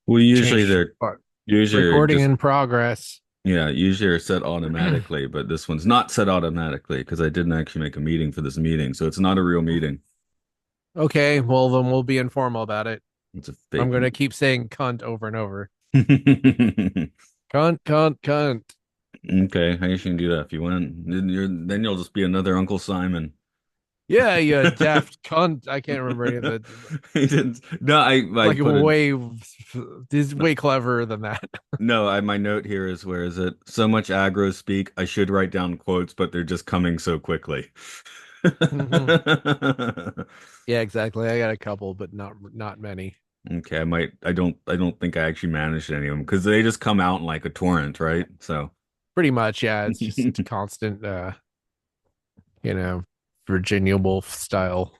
Well, usually Change they're part. usually Recording just in progress. yeah, usually are set automatically, but this one's not set automatically because I didn't actually make a meeting for this meeting, so it's not a real meeting. Okay, well then we'll be informal about it. It's a I'm fake gonna meeting. keep saying cunt over and over. Cunt, cunt, cunt. Okay, I guess you can do that if you want. Then you'll just be another Uncle Simon. Yeah, you daft cunt. I can't remember any of the He didn't. No, I like put a way this is way cleverer than that. no. My note here is where is it? So much aggro speak. I should write down quotes, but they're just coming so quickly. Mhm. Yeah, exactly. I got a couple, but not many. Okay, I might. I don't think I actually managed any of them because they just come out in like a torrent, right? So, Pretty much, yeah. It's just constant you know, Virginia Woolf style.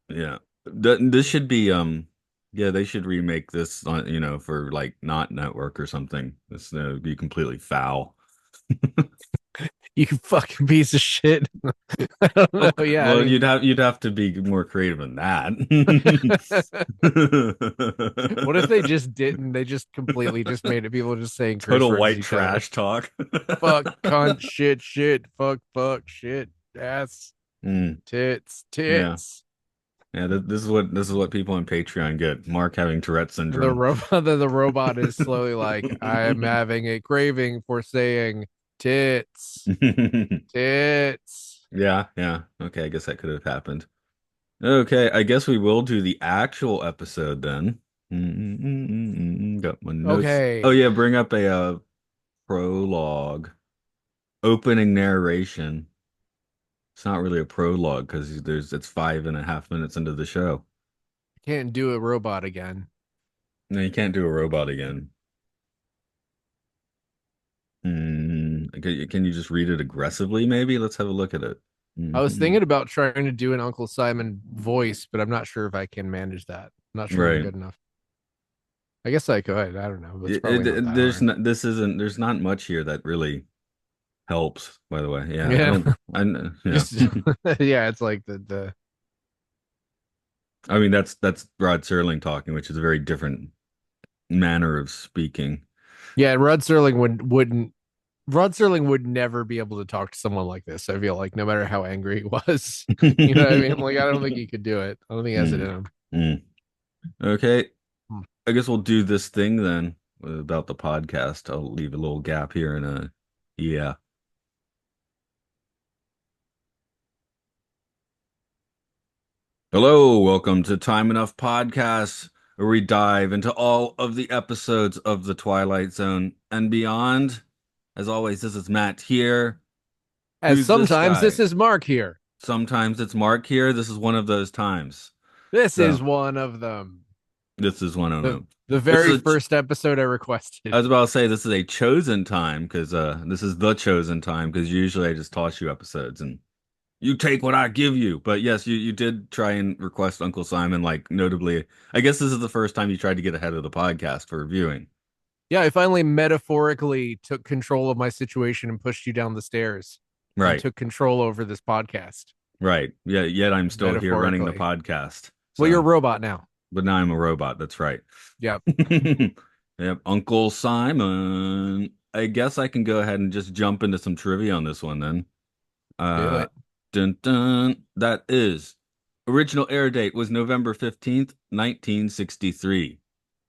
yeah. This should be yeah, they should remake this on, for like not network or something. This would be completely foul. You fucking piece of shit. I don't know. Okay. Yeah, I Well, mean, you'd have to be more creative than that. what if they just didn't? They just completely just made it people just saying curse Total words to white each other. trash talk. Fuck, cunt, shit, shit, fuck, fuck, shit, ass, Mm, tits, yeah. tits. Yeah, this is what people on Patreon get. Mark having Tourette And the syndrome. robot, the robot is slowly like, I am having a craving for saying tits, tits. Yeah, yeah. Okay, I guess that could have happened. Okay, I guess we will do the actual episode then. Got my notes. Oh Okay, yeah, bring up a prologue, opening narration. It's not really a prologue because it's 5.5 minutes into the show. can't do a robot again. No, you can't do a robot again. Okay, can you just read it aggressively, maybe? Let's have a look at it. I was Mhm. thinking about trying to do an Uncle Simon voice, but I'm not sure if I can manage that. I'm not sure I'm Right. good enough. I guess I could. I don't know, but it's probably not that There's hard. not, this isn't, there's not much here that really helps, by the way. Yeah, I Yeah, don't, yeah. just yeah, it's like the I mean, that's Rod Serling talking, which is a very different manner of speaking. yeah. Rod Serling would never be able to talk to someone like this. I feel like no matter how angry he was, you know what I mean. Like I don't think he could do it. I don't think he has it in Mm, him. mm. Okay, Hmm. I guess we'll do this thing then about the podcast. I'll leave a little gap here and yeah. Hello, welcome to Time Enough Podcasts, where we dive into all of the episodes of The Twilight Zone and beyond. As always, this is Matt here. As Who's this sometimes this guy? is Mark here. Sometimes it's Mark here. This is one of those times. This is So, one of them. this is one of The them. the This very is a, first episode I I requested. was about to say this is a chosen time because this is the chosen time because usually I just toss you episodes and you take what I give you. But yes, you did try and request Uncle Simon, like notably. I guess this is the first time you tried to get ahead of the podcast for reviewing. Yeah, I finally metaphorically took control of my situation and pushed you down the stairs and Right, took control over this podcast right. Yeah, yet I'm still here running the metaphorically. podcast. Well, you're a So, robot now. but now I'm a robot. That's right. Yep. Yep, Uncle Simon. I guess I can go ahead and just jump into some trivia on this one then. Do Uh, it. dun dun. That is original air date was November 15th, 1963.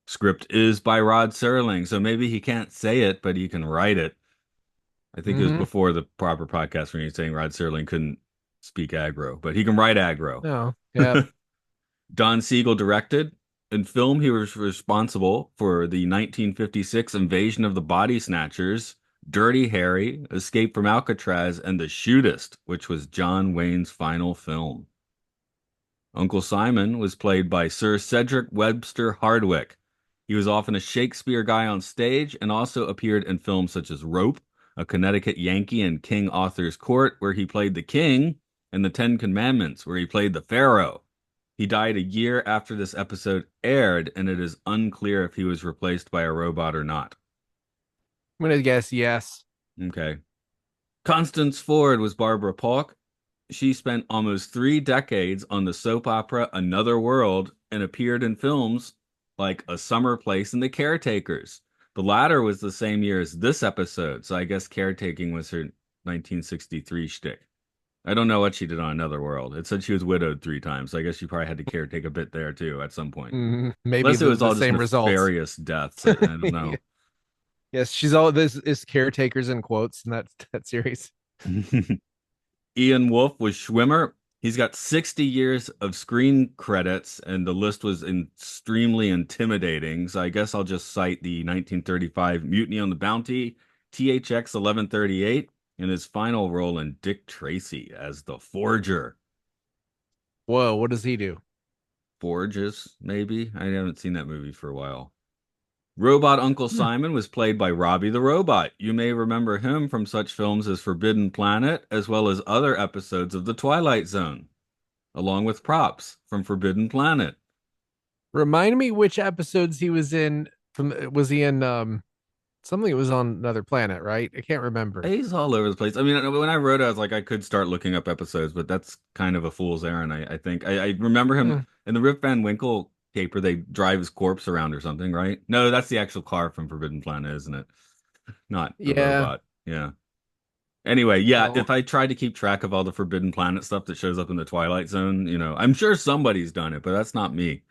Script is by Rod Serling, so maybe he can't say it, but he can write it. I think it was Mm-hmm. before the proper podcast when you're saying Rod Serling couldn't speak aggro, but he can write aggro. No. Yep. Don Siegel directed. In film, he was responsible for the 1956 Invasion of the Body Snatchers, Dirty Harry, Escape from Alcatraz, and The Shootist, which was John Wayne's final film. Uncle Simon was played by Sir Cedric Webster Hardwicke. He was often a Shakespeare guy on stage and also appeared in films such as Rope, A Connecticut Yankee and King Arthur's Court, where he played the king, and The Ten Commandments, where he played the pharaoh. He died a year after this episode aired, and it is unclear if he was replaced by a robot or not. I'm gonna guess yes. Okay. Constance Ford was Barbara Polk. She spent almost 3 decades on the soap opera Another World and appeared in films like A Summer Place and The Caretakers. The latter was the same year as this episode, so I guess caretaking was her 1963 shtick. I don't know what she did on Another World. It said she was widowed 3 times, so I guess she probably had to caretake a bit there too at some point. Maybe Unless it was the all just same results. nefarious deaths. I don't know. Yes, she's all this is caretakers in quotes in that series. Ian Wolfe was Schwimmer. He's got 60 years of screen credits, and the list was extremely intimidating. So I guess I'll just cite the 1935 Mutiny on the Bounty, THX 1138, and his final role in Dick Tracy as the Forger. Whoa, what does he do? Forges, maybe? I haven't seen that movie for a while. Robot Uncle Hmm. Simon was played by Robbie the Robot. You may remember him from such films as Forbidden Planet, as well as other episodes of The Twilight Zone, along with props from Forbidden Planet. Remind me which episodes he was in. From was he in something that was on another planet, right? I can't remember. He's all over the place. I mean, when I wrote it, I was like, I could start looking up episodes, but that's kind of a fool's errand, I think. I remember him Hmm. in the Rip Van Winkle caper, they drive his corpse around or something, right? No, that's the actual car from Forbidden Planet, isn't it? Not the Yeah. robot. Yeah. Anyway, yeah, Well, if I try to keep track of all the Forbidden Planet stuff that shows up in the Twilight Zone, I'm sure somebody's done it, but that's not me.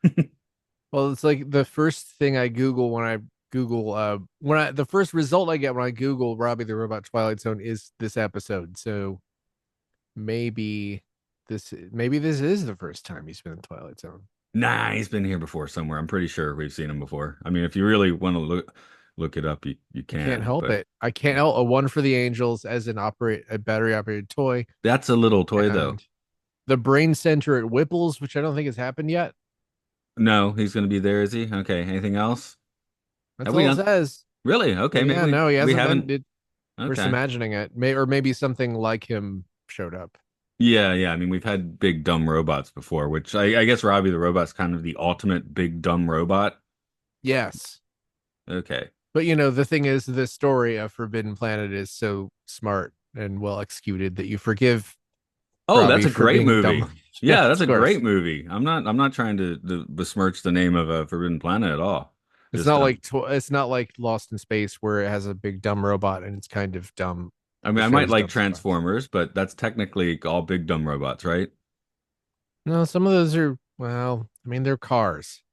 it's like the first thing I Google when I Google when I the first result I get when I Google Robbie the Robot Twilight Zone is this episode. So maybe maybe this is the first time he's been in Twilight Zone. Nah, he's been here before somewhere. I'm pretty sure we've seen him before. I mean, if you really want to look it up, you I can't can, help but it. I can't help a one for the angels as a battery operated toy that's a little toy though. and the brain center at Whipple's, which I don't think has happened yet. No, he's going to be there, is he? Okay. Anything else? That's Have we all it done? says. Really? Okay. Maybe Yeah, we no, he we hasn't been. haven't. We're just Okay. imagining it. Or maybe something like him showed up. Yeah, yeah. I mean, we've had big dumb robots before, which I guess Robbie the Robot's kind of the ultimate big dumb robot. Yes. Okay. But the thing is, the story of Forbidden Planet is so smart and well executed that you forgive Oh, that's Robbie a for great being movie. dumb. Yeah, Yes, that's of a course. great movie. I'm not trying to besmirch the name of Forbidden Planet at all. It's Just not like it's not like Lost in Space where it has a big dumb robot and it's kind of dumb. I mean, The I might show's like dumb sometimes. Transformers, but that's technically all big dumb robots, right? No, some of those are well, I mean, they're cars.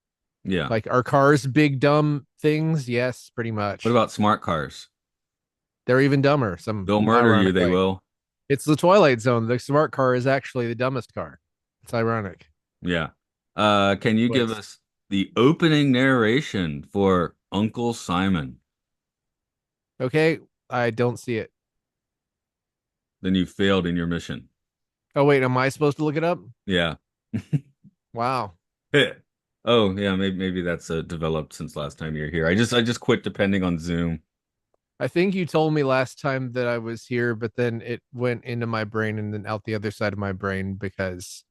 Yeah. Like are cars big dumb things? Yes, pretty What much. about smart cars? They're even dumber, some They'll murder you, they ironically. will. It's the Twilight Zone. The smart car is actually the dumbest car. It's ironic. Yeah. Can you give Twist. us the opening narration for Uncle Simon? Okay, I don't see it. Then you failed in your mission. Oh wait, am I supposed to look it up? Yeah. Wow. Oh, yeah, maybe that's developed since last time you were here. I just quit depending on Zoom. I think you told me last time that I was here, but then it went into my brain and then out the other side of my brain because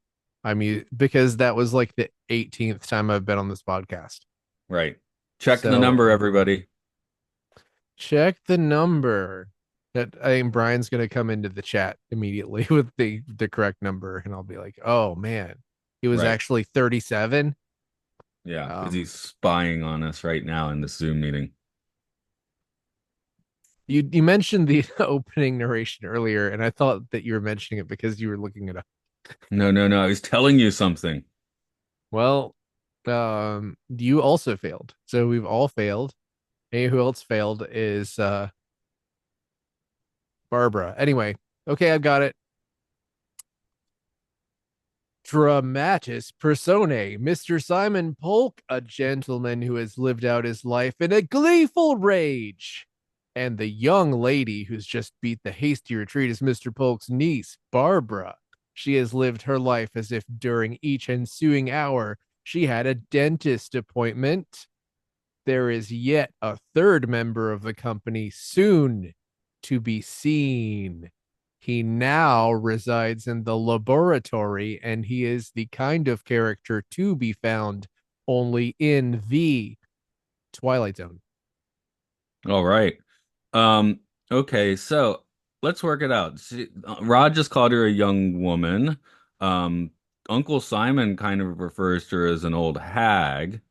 because that was like the 18th time I've been on this podcast. Right. Check the So number, everybody. check the number. That I think Brian's gonna come into the chat immediately with the correct number, and I'll be like, "Oh man, he was Right. actually 37." Yeah, because he's Um, spying on us right now in this Zoom meeting. you mentioned the opening narration earlier, and I thought that you were mentioning it because you were looking it up. No, no, no. He's telling you something. Well, you also failed, so we've all failed. Hey, who else failed is Barbara. Anyway, okay, I've got it. Dramatis personae, Mr. Simon Polk, a gentleman who has lived out his life in a gleeful rage. And the young lady who's just beat the hasty retreat is Mr. Polk's niece, Barbara. She has lived her life as if during each ensuing hour she had a dentist appointment. There is yet a third member of the company soon to be seen. He now resides in the laboratory, and he is the kind of character to be found only in the Twilight Zone. All right. Um, okay, so let's work it out. See, Rod just called her a young woman. Um, Uncle Simon kind of refers to her as an old hag.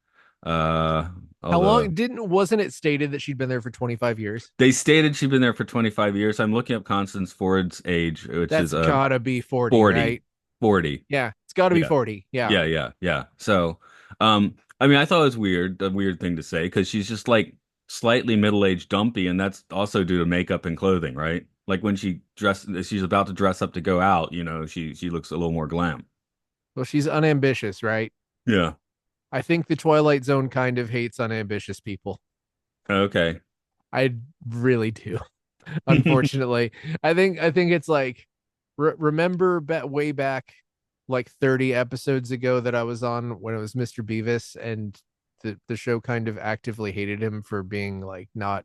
Uh, all How the long didn't wasn't it stated that she'd been there for 25 years? They stated she'd been there for 25 years. I'm looking up Constance Ford's age, which is That's gotta be 40, 40. right? 40. Yeah, it's gotta be Yeah. 40. Yeah. Yeah. So, I mean, I thought it was weird, a weird thing to say, because she's just like slightly middle-aged dumpy, and that's also due to makeup and clothing, right? Like when she's about to dress up to go out, she looks a little more glam. Well, she's unambitious, right? Yeah. I think the Twilight Zone kind of hates unambitious people. Okay. I really do. Unfortunately, I think it's like remember way back like 30 episodes ago that I was on when it was Mr. Beavis and the show kind of actively hated him for being like not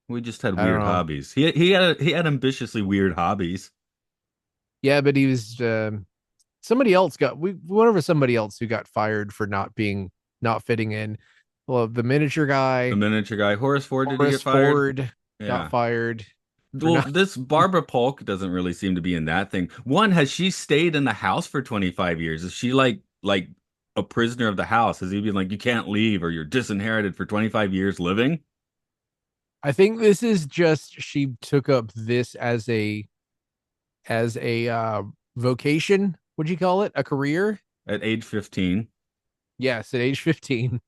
We just had I don't weird know. hobbies. He had ambitiously weird hobbies. Yeah, but he was somebody else got we went over somebody else who got fired for not fitting in. Well, the miniature The guy, miniature guy, Horace Ford, did he Horace get fired? Ford, got Yeah. fired for Well, not. this Barbara Polk doesn't really seem to be in that thing. One, has she stayed in the house for 25 years? Is she like a prisoner of the house? Has he been like, you can't leave or you're disinherited for 25 years living I think this is just she took up this as a vocation. Would you call it a career? at age 15? Yes, at age 15.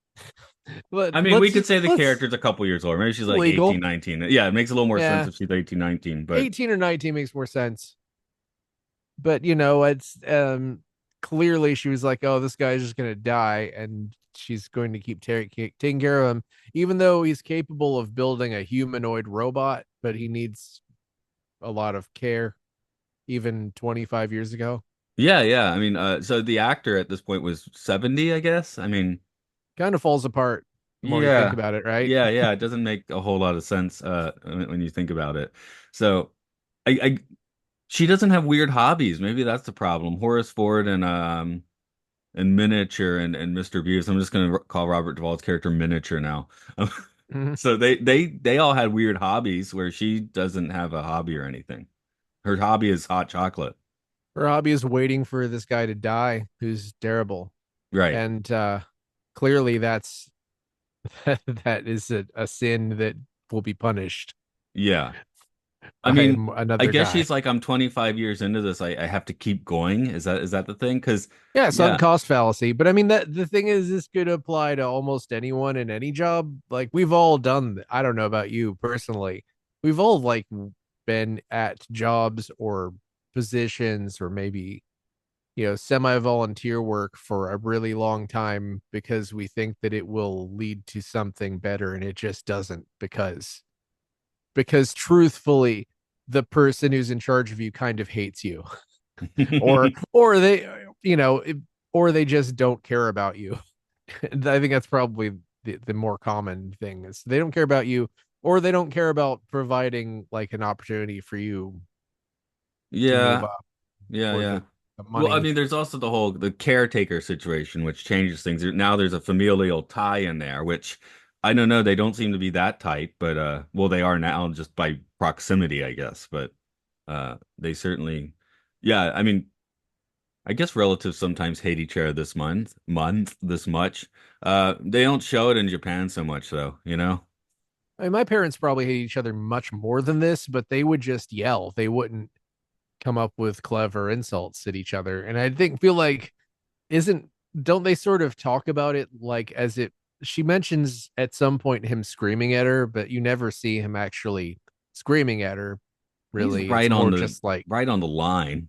But I mean, we could say the let's character's a couple years older. Maybe she's like 18, legal. 19. Yeah, it makes a little more sense Yeah, if she's 18, 19, but 18 or 19 makes more sense. But it's clearly she was like, "Oh, this guy's just gonna die," and she's going to keep taking care of him, even though he's capable of building a humanoid robot, but he needs a lot of care, even 25 years ago. yeah. I mean, so the actor at this point was 70, I guess. I mean, Kind of falls apart the more you think yeah. about it, right? Yeah. It doesn't make a whole lot of sense when you think about it. So I she doesn't have weird hobbies. Maybe that's the problem. Horace Ford and Miniature and Mr. Beers. I'm just gonna call Robert Duvall's character Miniature now. Mhm. So they all had weird hobbies where she doesn't have a hobby or anything. Her hobby is hot chocolate. Her hobby is waiting for this guy to die, who's terrible, Right. and clearly that is a sin that will be punished Yeah. I by mean, I another guess guy. she's like, I'm 25 years into this. I have to keep going. Is that the thing? Because Yeah, sunk yeah. cost fallacy. But I mean that the thing is this could apply to almost anyone in any job. Like we've all done I don't know about you personally. We've all like been at jobs or positions or maybe semi-volunteer work for a really long time because we think that it will lead to something better and it just doesn't because truthfully the person who's in charge of you kind of hates you or they you know or they just don't care about you. I think that's probably the more common thing is they don't care about you or they don't care about providing like an opportunity for you to move Yeah. up or Yeah. the Well, I money. mean, there's also the caretaker situation, which changes things. Now there's a familial tie in there, which I don't know. They don't seem to be that tight, but well, they are now just by proximity, I guess. But they certainly, yeah. I mean, I guess relatives sometimes hate each other this much. They don't show it in Japan so much, though. I mean, my parents probably hate each other much more than this, but they would just yell. They wouldn't come up with clever insults at each other. And I feel like isn't don't they sort of talk about it like as it she mentions at some point him screaming at her, but you never see him actually screaming at her, He's really. It's more just like right on the line.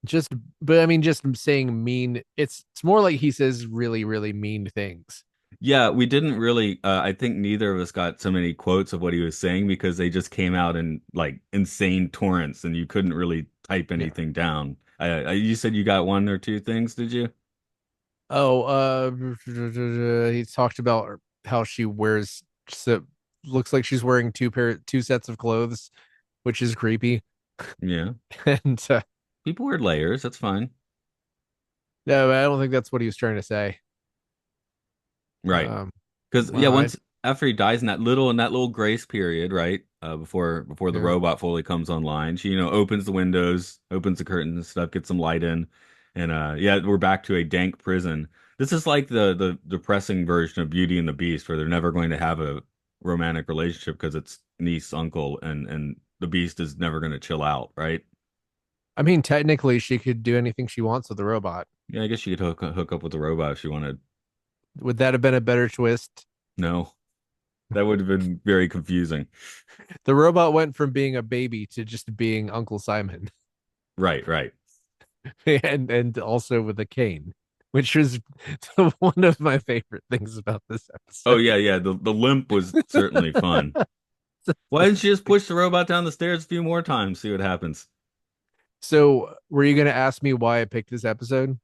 just but I mean just saying mean it's more like he says really, really mean things. Yeah, we didn't really. I think neither of us got so many quotes of what he was saying because they just came out in like insane torrents, and you couldn't really type Yeah. anything down. You said you got one or two things, did you? Oh, he talked about how she wears so looks like she's wearing two sets of clothes, which is creepy. Yeah, And people wear layers. That's fine. no, I don't think that's what he was trying to say. Right. Um, Because yeah, well, I once after he dies in that little grace period, right? Before the yeah. robot fully comes online, she opens the windows, opens the curtains and stuff, gets some light in, and yeah, we're back to a dank prison. This is like the depressing version of Beauty and the Beast, where they're never going to have a romantic relationship because it's niece, uncle, and the Beast is never going to chill out, right? I mean, technically, she could do anything she wants with the robot. Yeah, I guess you could hook up with the robot if she wanted. Would that have been a better twist? No, that would have been very confusing. The robot went from being a baby to just being Uncle Simon, Right, right. and also with a cane, which was one of my favorite things about this Oh episode. yeah, yeah. The limp was certainly fun. Why didn't she just push the robot down the stairs a few more times, see what happens? So, were you going to ask me why I picked this episode?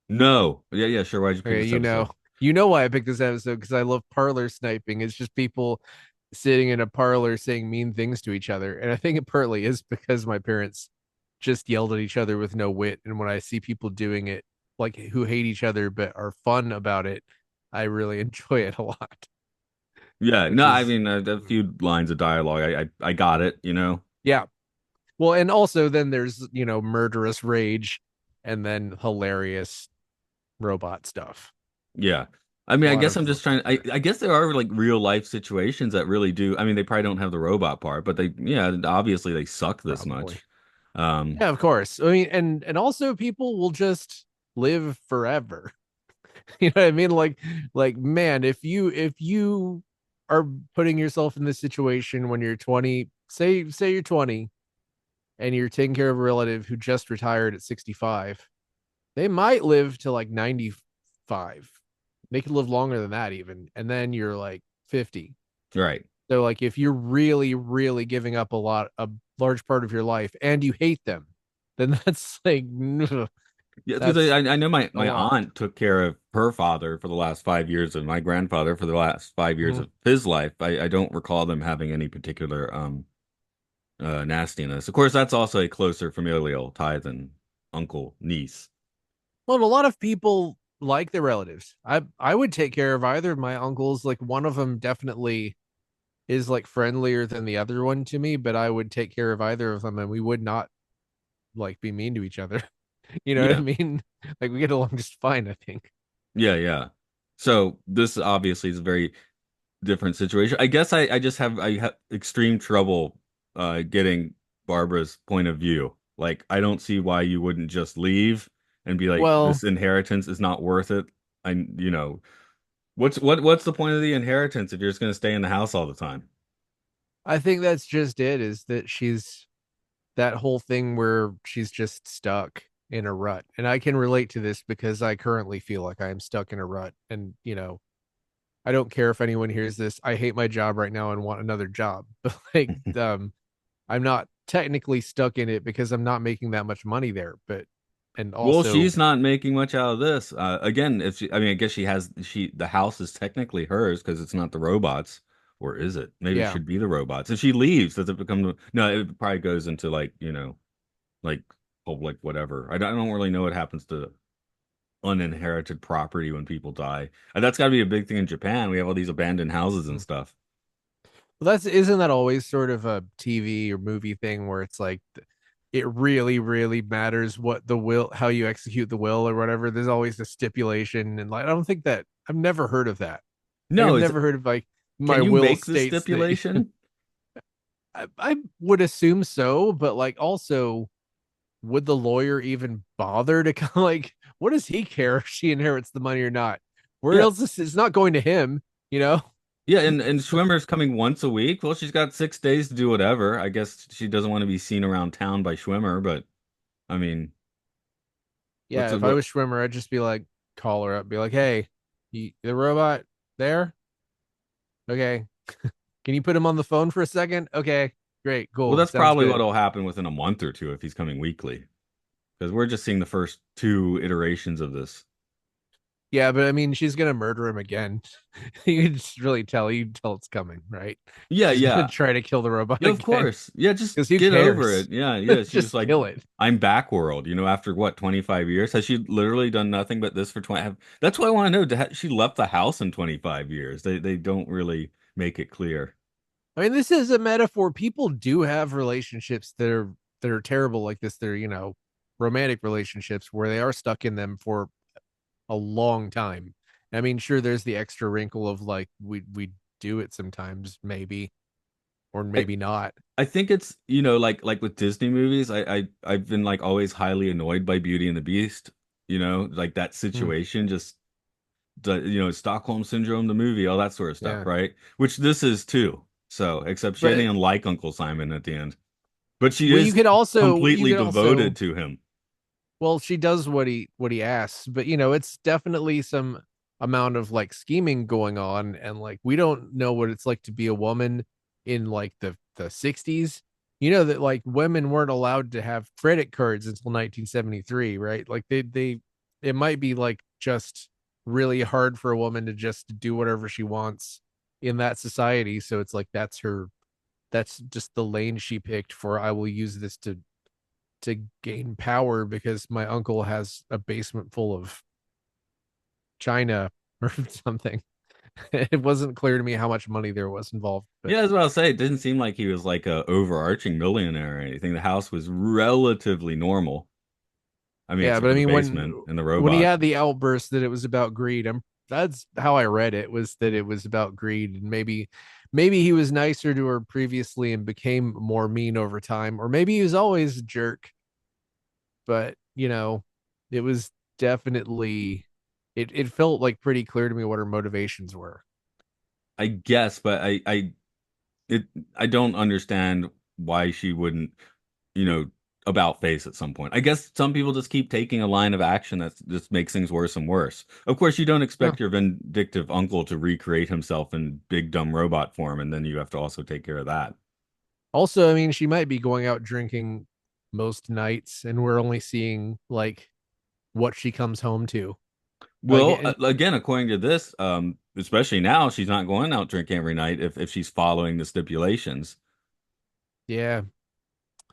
No. Yeah, yeah, sure. Why'd you pick Okay, this episode? you know why I picked this episode because I love parlor sniping. It's just people sitting in a parlor saying mean things to each other, and I think it partly is because my parents just yelled at each other with no wit, and when I see people doing it, like who hate each other but are fun about it, I really enjoy it a lot. Yeah, no, Which I is, mean a few lines of dialogue. I got it, you know. yeah. Well, and also then there's murderous rage, and then hilarious robot stuff. Yeah. I A mean, I lot guess of I'm just trying I guess there are like real life situations that really do. I mean, they probably don't have the robot part, but they yeah, obviously they suck this probably. much. Um, Yeah, of course. I mean, and also people will just live forever. You know what I mean? Like man, if you are putting yourself in this situation when you're 20, say you're 20 and you're taking care of a relative who just retired at 65, they might live to like 95. They could live longer than that even. And then you're like 50. right. So like if you're really, really giving up a large part of your life and you hate them, then that's like Yeah, because that's I know my a my lot. aunt took care of her father for the last 5 years and my grandfather for the last 5 years Mhm. of his life. I don't recall them having any particular nastiness. Of course, that's also a closer familial tie than uncle niece. Well, a lot of people like their relatives. I would take care of either of my uncles. Like one of them definitely is like friendlier than the other one to me, but I would take care of either of them and we would not like be mean to each other. You know what I Yeah, mean? Like we get along just fine, I think. yeah, yeah. So this obviously is a very different situation. I guess I just have extreme trouble getting Barbara's point of view. Like I don't see why you wouldn't just leave and be like, Well, this inheritance is not worth it. I what's the point of the inheritance if you're just gonna stay in the house all the time? I think that's just it, is that she's that whole thing where she's just stuck in a rut. And I can relate to this because I currently feel like I am stuck in a rut. And, I don't care if anyone hears this. I hate my job right now and want another job. But like I'm not technically stuck in it because I'm not making that much money there. But and Well, also, she's not making much out of this. Again, if she, I mean, I guess the house is technically hers because it's not the robots, or is it? Maybe it yeah. should be the robots. If she leaves, does it become no? It probably goes into like like public whatever. I don't really know what happens to uninherited property when people die. And that's got to be a big thing in Japan. We have all these abandoned houses and stuff. Well, that's isn't that always sort of a TV or movie thing where it's like it really, really matters what the will, how you execute the will or whatever. There's always a stipulation, and like I don't think that I've never heard of that. Like No, I've is never heard of like my can you will make the states that stipulation? I would assume so, but like also would the lawyer even bother to like what does he care if she inherits the money or not? Where Yeah. else is it's not going to him, you know? Yeah, and So, Schwimmer's coming once a week. Well, she's got 6 days to do whatever. I guess she doesn't want to be seen around town by Schwimmer, but I mean, what's yeah, it if I what was Schwimmer, I'd just be like, call her up, be like, hey, the robot there? Okay. Can you put him on the phone for a second? Okay, great, well, cool, that's sounds probably good. what'll happen within a month or two if he's coming weekly. Because we're just seeing the first two iterations of this. Yeah, but I mean, she's gonna murder him again. You can just really tell. You can tell it's coming, right? Yeah, She's gonna yeah. try to kill the robot Yeah, of again cour's. Yeah, just because who get over cares? it. Yeah, yeah. She's just Just like, kill it. I'm backworld, after what, 25 years? Has she literally done nothing but this for 20? That's what I want to know. She left the house in 25 years. They don't really make it clear. I mean, this is a metaphor. People do have relationships that are terrible like this. They're romantic relationships where they are stuck in them for a long time. I mean, sure, there's the extra wrinkle of like we do it sometimes, maybe, or I, maybe not. I think it's, like with Disney movies, I've been like always highly annoyed by Beauty and the Beast, like that Hmm, situation, just Stockholm Syndrome, the movie, all that sort of stuff, yeah, right? Which this is too. So, except she didn't but even like Uncle Simon at the end. But she well, is you completely could devoted also to him. well, she does what he asks, but it's definitely some amount of like scheming going on, and like we don't know what it's like to be a woman in like the 60s. You know that like women weren't allowed to have credit cards until 1973, right? Like they it might be like just really hard for a woman to just do whatever she wants in that society. So it's like that's just the lane she picked for I will use this to gain power because my uncle has a basement full of china or something. It wasn't clear to me how much money there was involved, but Yeah, as well say, it didn't seem like he was like a overarching millionaire or anything. The house was relatively normal. I mean, yeah, except but I for the mean basement and the when he robot. had the outburst that it was about greed, that's how I read it, was that it was about greed, and maybe he was nicer to her previously and became more mean over time, or maybe he was always a jerk, but it was definitely it felt like pretty clear to me what her motivations were. I guess, but it I don't understand why she wouldn't, you know, about face at some point. I guess some people just keep taking a line of action that just makes things worse and worse. Of course, you don't Yeah. expect your vindictive uncle to recreate himself in big dumb robot form, and then you have to also take care of that. Also, I mean, she might be going out drinking most nights, and we're only seeing like what she comes home to. Well, Again, again, according to this, especially now, she's not going out drinking every night if she's following the stipulations. yeah.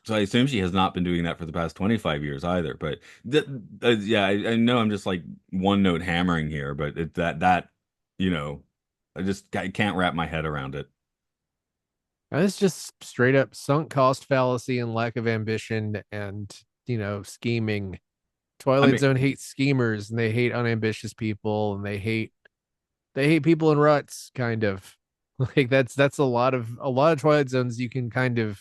So I assume she has not been doing that for the past 25 years either. But yeah, I know I'm just like one note hammering here, but you know, I can't wrap my head around it. And it's just straight up sunk cost fallacy and lack of ambition and, scheming. I Twilight mean, Zone hates schemers and they hate unambitious people and they hate people in ruts, kind of. Like that's a lot of Twilight Zones you can kind of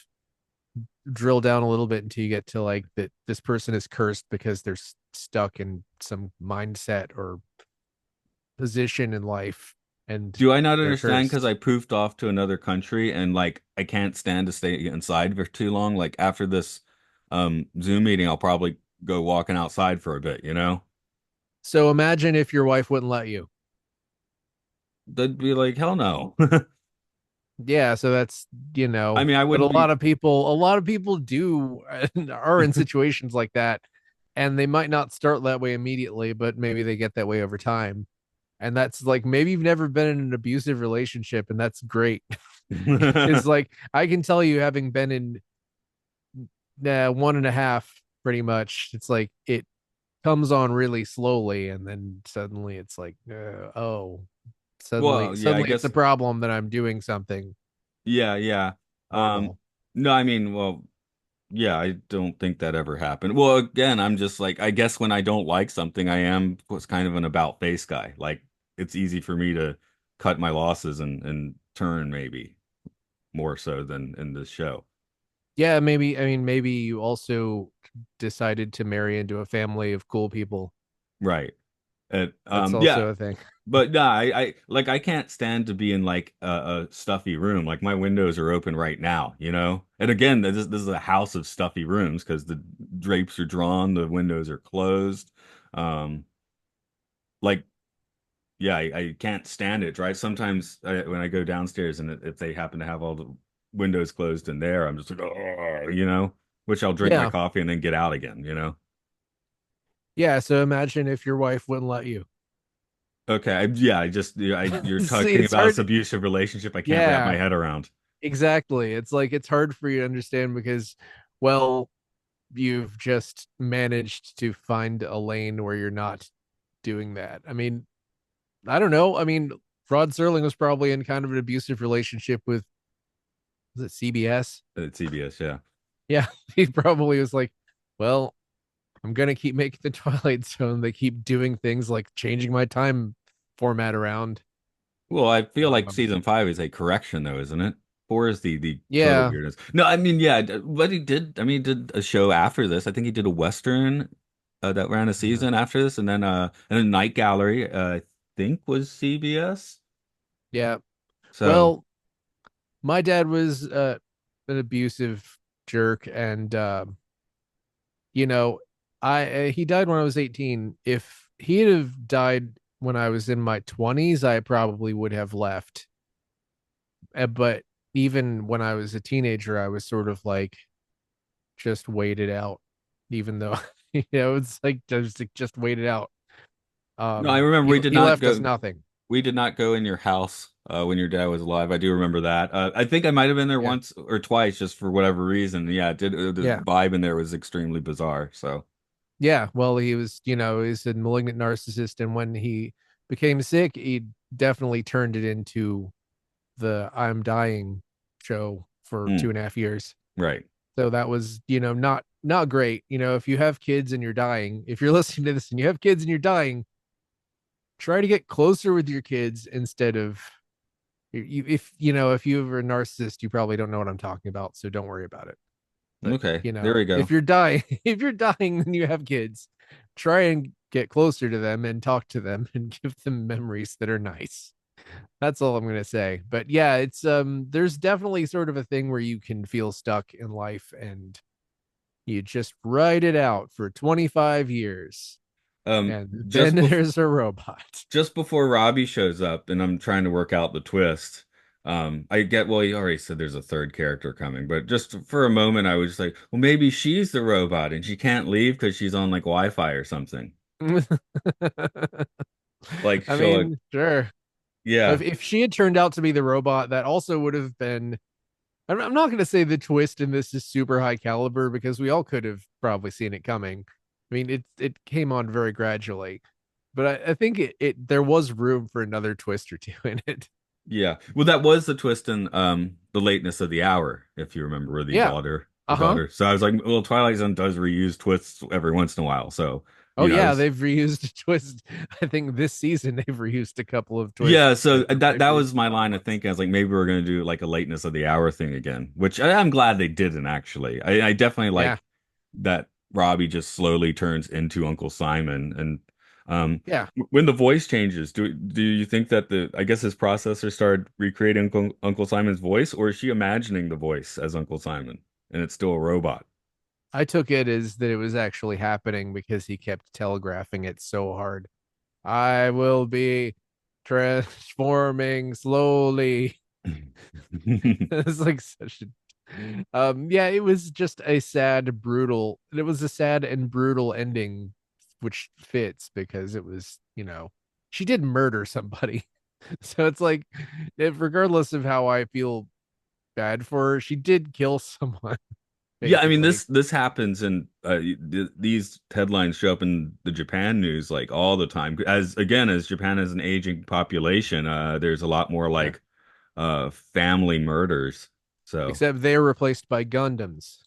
drill down a little bit until you get to like that this person is cursed because they're stuck in some mindset or position in life and do I not they're understand because cursed. I poofed off to another country and like I can't stand to stay inside for too long. Like after this Zoom meeting, I'll probably go walking outside for a bit, you know? So imagine if your wife wouldn't let you. They'd be like, hell no. Yeah, so that's I mean, I but a wouldn't lot be of people do are in situations like that, and they might not start that way immediately, but maybe they get that way over time. And that's like maybe you've never been in an abusive relationship, and that's great. It's like I can tell you, having been in one and a half, pretty much, it's like it comes on really slowly, and then suddenly it's like, oh, suddenly Well, yeah, I suddenly it's a guess. problem that I'm doing something Yeah, yeah. Um, horrible. no, I mean, well, yeah, I don't think that ever happened. Well, again, I'm just like, I guess when I don't like something, I am was kind of an about face guy. Like, it's easy for me to cut my losses and turn maybe more so than in this show. Yeah, maybe. I mean, maybe you also decided to marry into a family of cool people. Right. And That's yeah, also a thing. but no, I like I can't stand to be in like a stuffy room. Like my windows are open right now, you know? And again, this is a house of stuffy rooms because the drapes are drawn, the windows are closed. Um, like yeah, I can't stand it, right? Sometimes when I go downstairs and if they happen to have all the windows closed in there, I'm just like, oh, which I'll drink my Yeah, coffee and then get out again, you know? yeah. So imagine if your wife wouldn't let you. Okay, yeah, you're See, talking it's about this hard. abusive relationship I can't wrap my Yeah, head around. exactly. It's like it's hard for you to understand because, well, you've just managed to find a lane where you're not doing that. I mean, I don't know. I mean, Rod Serling was probably in kind of an abusive relationship with, was it CBS? At CBS, yeah. Yeah, he probably was like, well, I'm gonna keep making the Twilight Zone. They keep doing things like changing my time format around. Well, I feel like Um, season 5 is a correction, though, isn't it? 4 is the total yeah, weirdness. No, I mean, yeah, what he did, I mean, he did a show after this. I think he did a Western that ran a uh, season after this, and then Night Gallery, I think was CBS. yeah. So, Well, my dad was an abusive jerk, and you know, I he died when I was 18. If he'd have died when I was in my 20s, I probably would have left. But even when I was a teenager, I was sort of like just waited out, even though it's like just wait it out. no, I remember He he left us nothing. we did not go in your house when your dad was alive. I do remember that. I think I might have been there Yeah, once or twice just for whatever reason. Yeah, it did. The yeah, vibe in there was extremely bizarre. So, yeah. Well, he was, he's a malignant narcissist, and when he became sick, he definitely turned it into the "I'm dying" show for mm, 2.5 years. right. So that was, not great. If you have kids and you're dying, if you're listening to this and you have kids and you're dying, try to get closer with your kids instead of if you're a narcissist, you probably don't know what I'm talking about, so don't worry about it. But Okay, there we if go. you're dying, if you're dying and you have kids, try and get closer to them and talk to them and give them memories that are nice. That's all I'm gonna say. But yeah, it's there's definitely sort of a thing where you can feel stuck in life and you just ride it out for 25 years and then Just before there's a robot. just before Robbie shows up, and I'm trying to work out the twist. I get, well, he already said there's a third character coming, but just for a moment, I was just like, well, maybe she's the robot and she can't leave because she's on like Wi-Fi or something. Like I she'll, like, mean, sure. If yeah, if she had turned out to be the robot, that also would have been. I'm not going to say the twist in this is super high caliber because we all could have probably seen it coming. I mean, it came on very gradually, but I think it there was room for another twist or two in it. yeah. Well, that was the twist in the lateness of the hour, if you remember, where Yeah. the Uh huh. daughter. So I was like, well, Twilight Zone does reuse twists every once in a while. So Oh I yeah, was. they've reused a twist. I think this season they've reused a couple of Yeah, twists so that were that very was my line of phenomenal. thinking. I was like, maybe we're gonna do like a lateness of the hour thing again, which I'm glad they didn't actually. I definitely Yeah. like that Robbie just slowly turns into Uncle Simon, and Yeah. when the voice changes, do you think that I guess his processor started recreating Uncle Simon's voice, or is she imagining the voice as Uncle Simon, and it's still a robot? I took it as that it was actually happening because he kept telegraphing it so hard. I will be transforming slowly. It's like such a yeah, it was just a sad, brutal. It was a sad and brutal ending, which fits because it was, she did murder somebody. So it's like, if regardless of how I feel bad for her, she did kill someone, Yeah, I mean basically. this happens, and these headlines show up in the Japan news like all the time. As Japan has an aging population, there's a lot more Yeah. like family murders. So Except they're replaced by Gundams.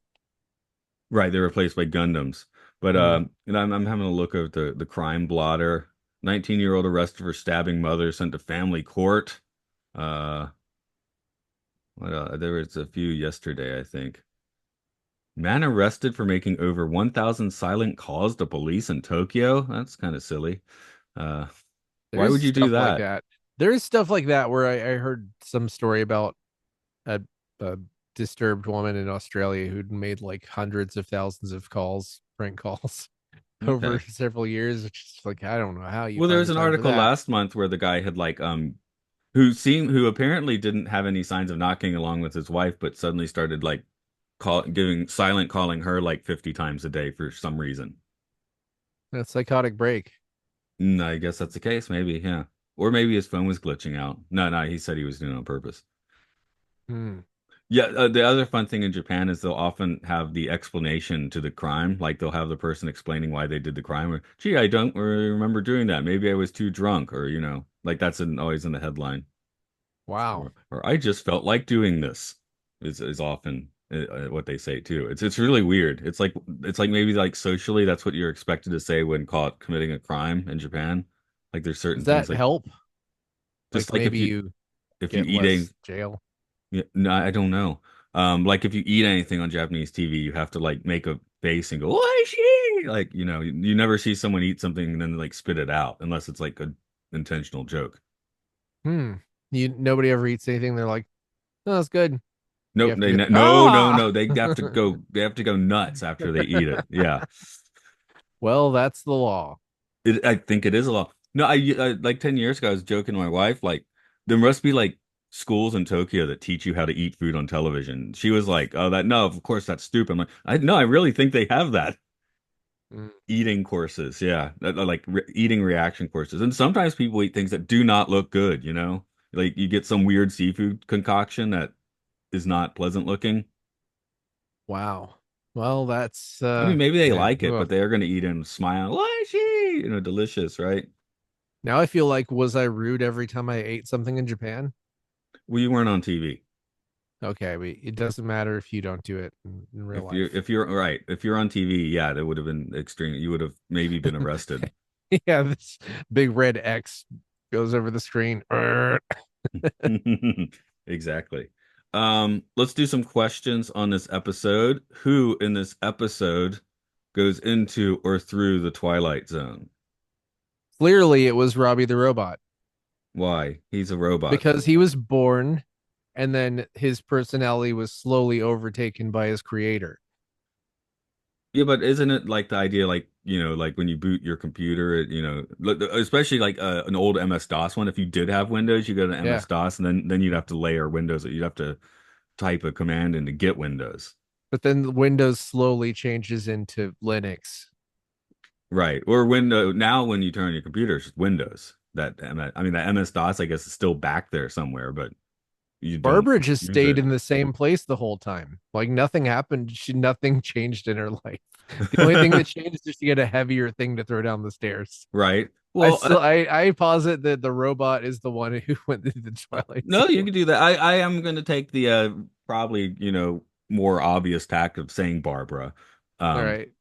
right, they're replaced by Gundams. But Mm. I'm having a look at the crime blotter. 19-year-old arrested for stabbing mother sent to family court. Uh, there was a few yesterday, I think. Man arrested for making over 1,000 silent calls to police in Tokyo. That's kind of silly. Uh, why There's would you do stuff like that? that. There's stuff like that where I heard some story about a, a disturbed woman in Australia who'd made like hundreds of thousands of calls, prank calls, over Okay. several years. Which is like, I don't know how you Well, there find was the an time for article that. last month where the guy had like who apparently didn't have any signs of not getting along with his wife, but suddenly started like calling her like 50 times a day for some reason. That psychotic break. I guess that's the case, maybe, yeah. Or maybe his phone was glitching out. No, he said he was doing it on purpose. Hmm. Yeah, the other fun thing in Japan is they'll often have the explanation to the crime. Like they'll have the person explaining why they did the crime. Or, gee, I don't really remember doing that. Maybe I was too drunk, or like that's always in the headline. Wow. Or I just felt like doing this is often. what they say too. It's really weird. It's like maybe like socially that's what you're expected to say when caught committing a crime in Japan. Like there's Does certain things that like help? just Like like maybe you if you get eat a less jail. yeah, no, I don't know. Like if you eat anything on Japanese TV, you have to like make a face and go, "Oishi!" Like, you never see someone eat something and then like spit it out unless it's like a intentional joke. Hmm. Nobody ever eats anything. They're like, oh, that's good. You Nope, have to go, no, no, ah. no. They have to go nuts after they eat it. Yeah. Well, that's the law. I think it is a law. No, I like 10 years ago, I was joking to my wife, like, there must be like schools in Tokyo that teach you how to eat food on television. She was like, oh, no, of course that's stupid. I'm like, no, I really think they have that. Mm. Eating courses. Yeah. Like eating reaction courses. And sometimes people eat things that do not look good, you know? Like you get some weird seafood concoction that is not pleasant looking. Wow. Well, that's I mean, maybe they man. like it, Ugh. but they're going to eat and smile. Why is she? Delicious, right? Now I feel like was I rude every time I ate something in Japan? Well, you weren't on TV. Okay, it doesn't matter if you don't do it in real life. If you're right, if you're on TV, yeah, that would have been extreme. You would have maybe been arrested. Yeah, this big red X goes over the screen. Exactly. Let's do some questions on this episode. Who in this episode goes into or through the Twilight Zone? Clearly, it was Robbie the robot Why? He's a robot. because he was born and then his personality was slowly overtaken by his creator. Yeah, but isn't it like the idea, like, like when you boot your computer, especially like an old MS-DOS one, if you did have Windows, you go to Yeah. MS-DOS and then you'd have to layer Windows, you'd have to type a command in to get Windows. But then Windows slowly changes into Linux. Right. Or Windows now when you turn on your computer, it's just Windows. I mean that MS-DOS, I guess, is still back there somewhere, but you don't Barbara just use stayed it. in the same place the whole time. Like nothing happened. Nothing changed in her life. The only thing that changed is just to get a heavier thing to throw down the stairs. Right. I Well, still I posit that the robot is the one who went into the Twilight no, you Zone. can do that. I am going to take the probably, more obvious tack of saying Barbara. All Um, right.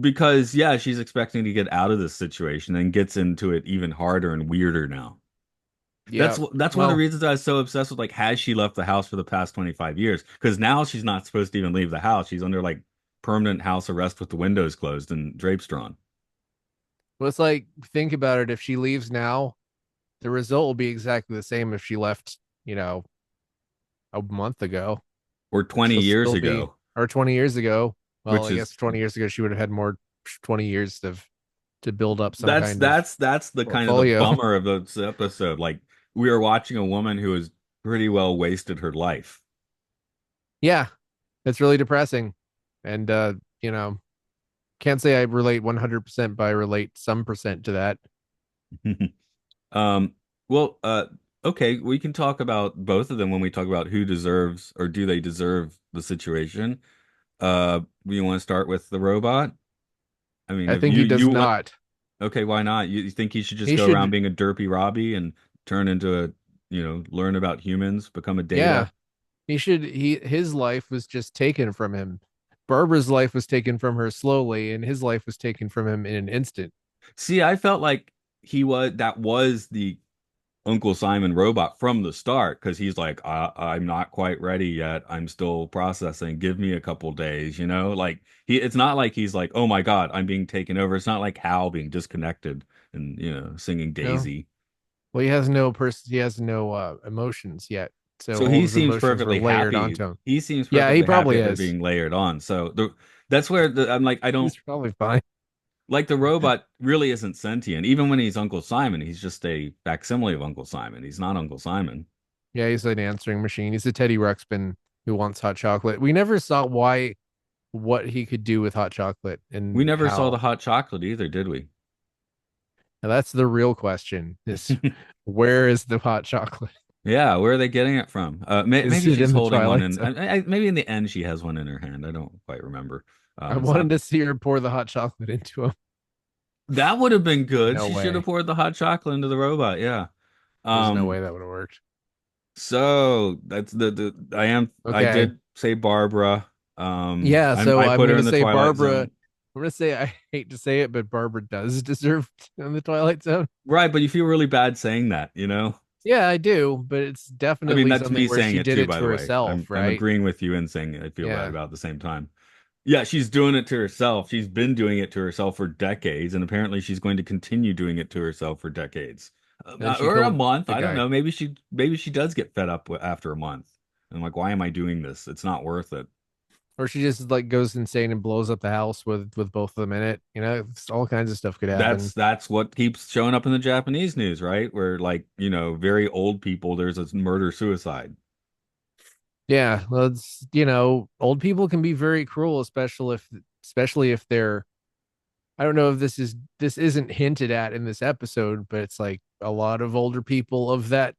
because yeah, she's expecting to get out of this situation and gets into it even harder and weirder now. Yeah. That's one of the Well, reasons I was so obsessed with, like, has she left the house for the past 25 years? Because now she's not supposed to even leave the house. She's under like permanent house arrest with the windows closed and drapes drawn. it's like think about it. If she leaves now, the result will be exactly the same if she left, a month ago. Or 20 She'll years still be, ago, or 20 years ago. Well, which I is guess 20 years ago she would have had more 20 years to build up some that's kind of that's the kind of the portfolio. bummer of this episode. Like we are watching a woman who has pretty well wasted her life. Yeah, it's really depressing. And you know, can't say I relate 100%, but I relate some percent to that. Um, well, okay, we can talk about both of them when we talk about who deserves or do they deserve the situation. You want to start with the robot? I mean, I if think he does you want, not. okay, why not? You think he should just He go around should, being a derpy Robbie and turn into learn about humans, become a yeah, data? his life was just taken from him. Barbara's life was taken from her slowly, and his life was taken from him in an instant. See, I felt like that was the Uncle Simon robot from the start because he's like, I'm not quite ready yet. I'm still processing. Give me a couple days, Like it's not like he's like, oh my God, I'm being taken over. It's not like Hal being disconnected and singing No, Daisy. well, he has no emotions yet, so So all he his seems emotions were perfectly layered happy. onto him. He seems Yeah, he perfectly happy probably that they're is. being layered on. So that's where I'm like, I don't He's probably fine. like the robot really isn't sentient. Even when he's Uncle Simon, he's just a facsimile of Uncle Simon. He's not Uncle Simon. Yeah, he's an answering machine. He's a Teddy Ruxpin who wants hot chocolate. We never saw what he could do with hot chocolate We and never saw the how. hot chocolate either, did we? Now that's the real question: is where is the hot chocolate? Yeah, where are they getting it from? Is Maybe it she's in the holding one Twilight in. Zone? Maybe in the end she has one in her hand. I don't quite remember. I It's wanted not. to see her pour the hot chocolate into him. That would have been good. No She should have way. poured the hot chocolate into the robot. Yeah. There's no Um. way that would have worked. So that's I Okay. did say Barbara. Yeah, so I I'm put her gonna in the say Twilight Barbara. Zone. I'm gonna say I hate to say it, but Barbara does deserve in the Twilight Zone. Right, but you feel really bad saying that, you know? Yeah, I do, but it's I mean, definitely that's something me where saying she it did too, it by to the way. herself, I'm right? agreeing with you and saying I feel bad Yeah. about it at the same time. Yeah, she's doing it to herself. She's been doing it to herself for decades, and apparently she's going to continue doing it to herself for decades. And she Or a killed month. the I don't guy. know. Maybe she does get fed up after a month. And like, why am I doing this? It's not worth it. Or she just like goes insane and blows up the house with both of them in it. All kinds of stuff could happen. That's what keeps showing up in the Japanese news, right? Where like, very old people, there's a murder suicide. Yeah, well, it's old people can be very cruel, especially if they're I don't know if this isn't hinted at in this episode, but it's like a lot of older people of that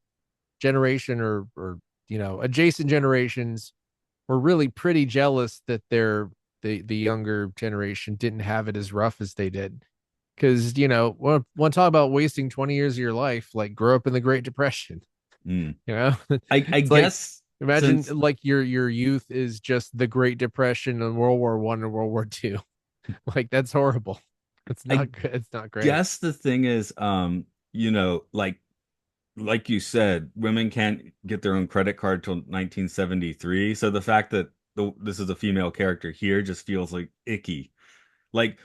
generation or adjacent generations were really pretty jealous that the younger generation didn't have it as rough as they did. Because want to talk about wasting 20 years of your life, like grow up in the Great Depression. Mm. You know, I it's like guess imagine since like your youth is just the Great Depression and World War I and World War II. Like that's horrible. It's I not good. It's not great. guess the thing is, like you said, women can't get their own credit card till 1973. So the fact that this is a female character here just feels like icky. Like,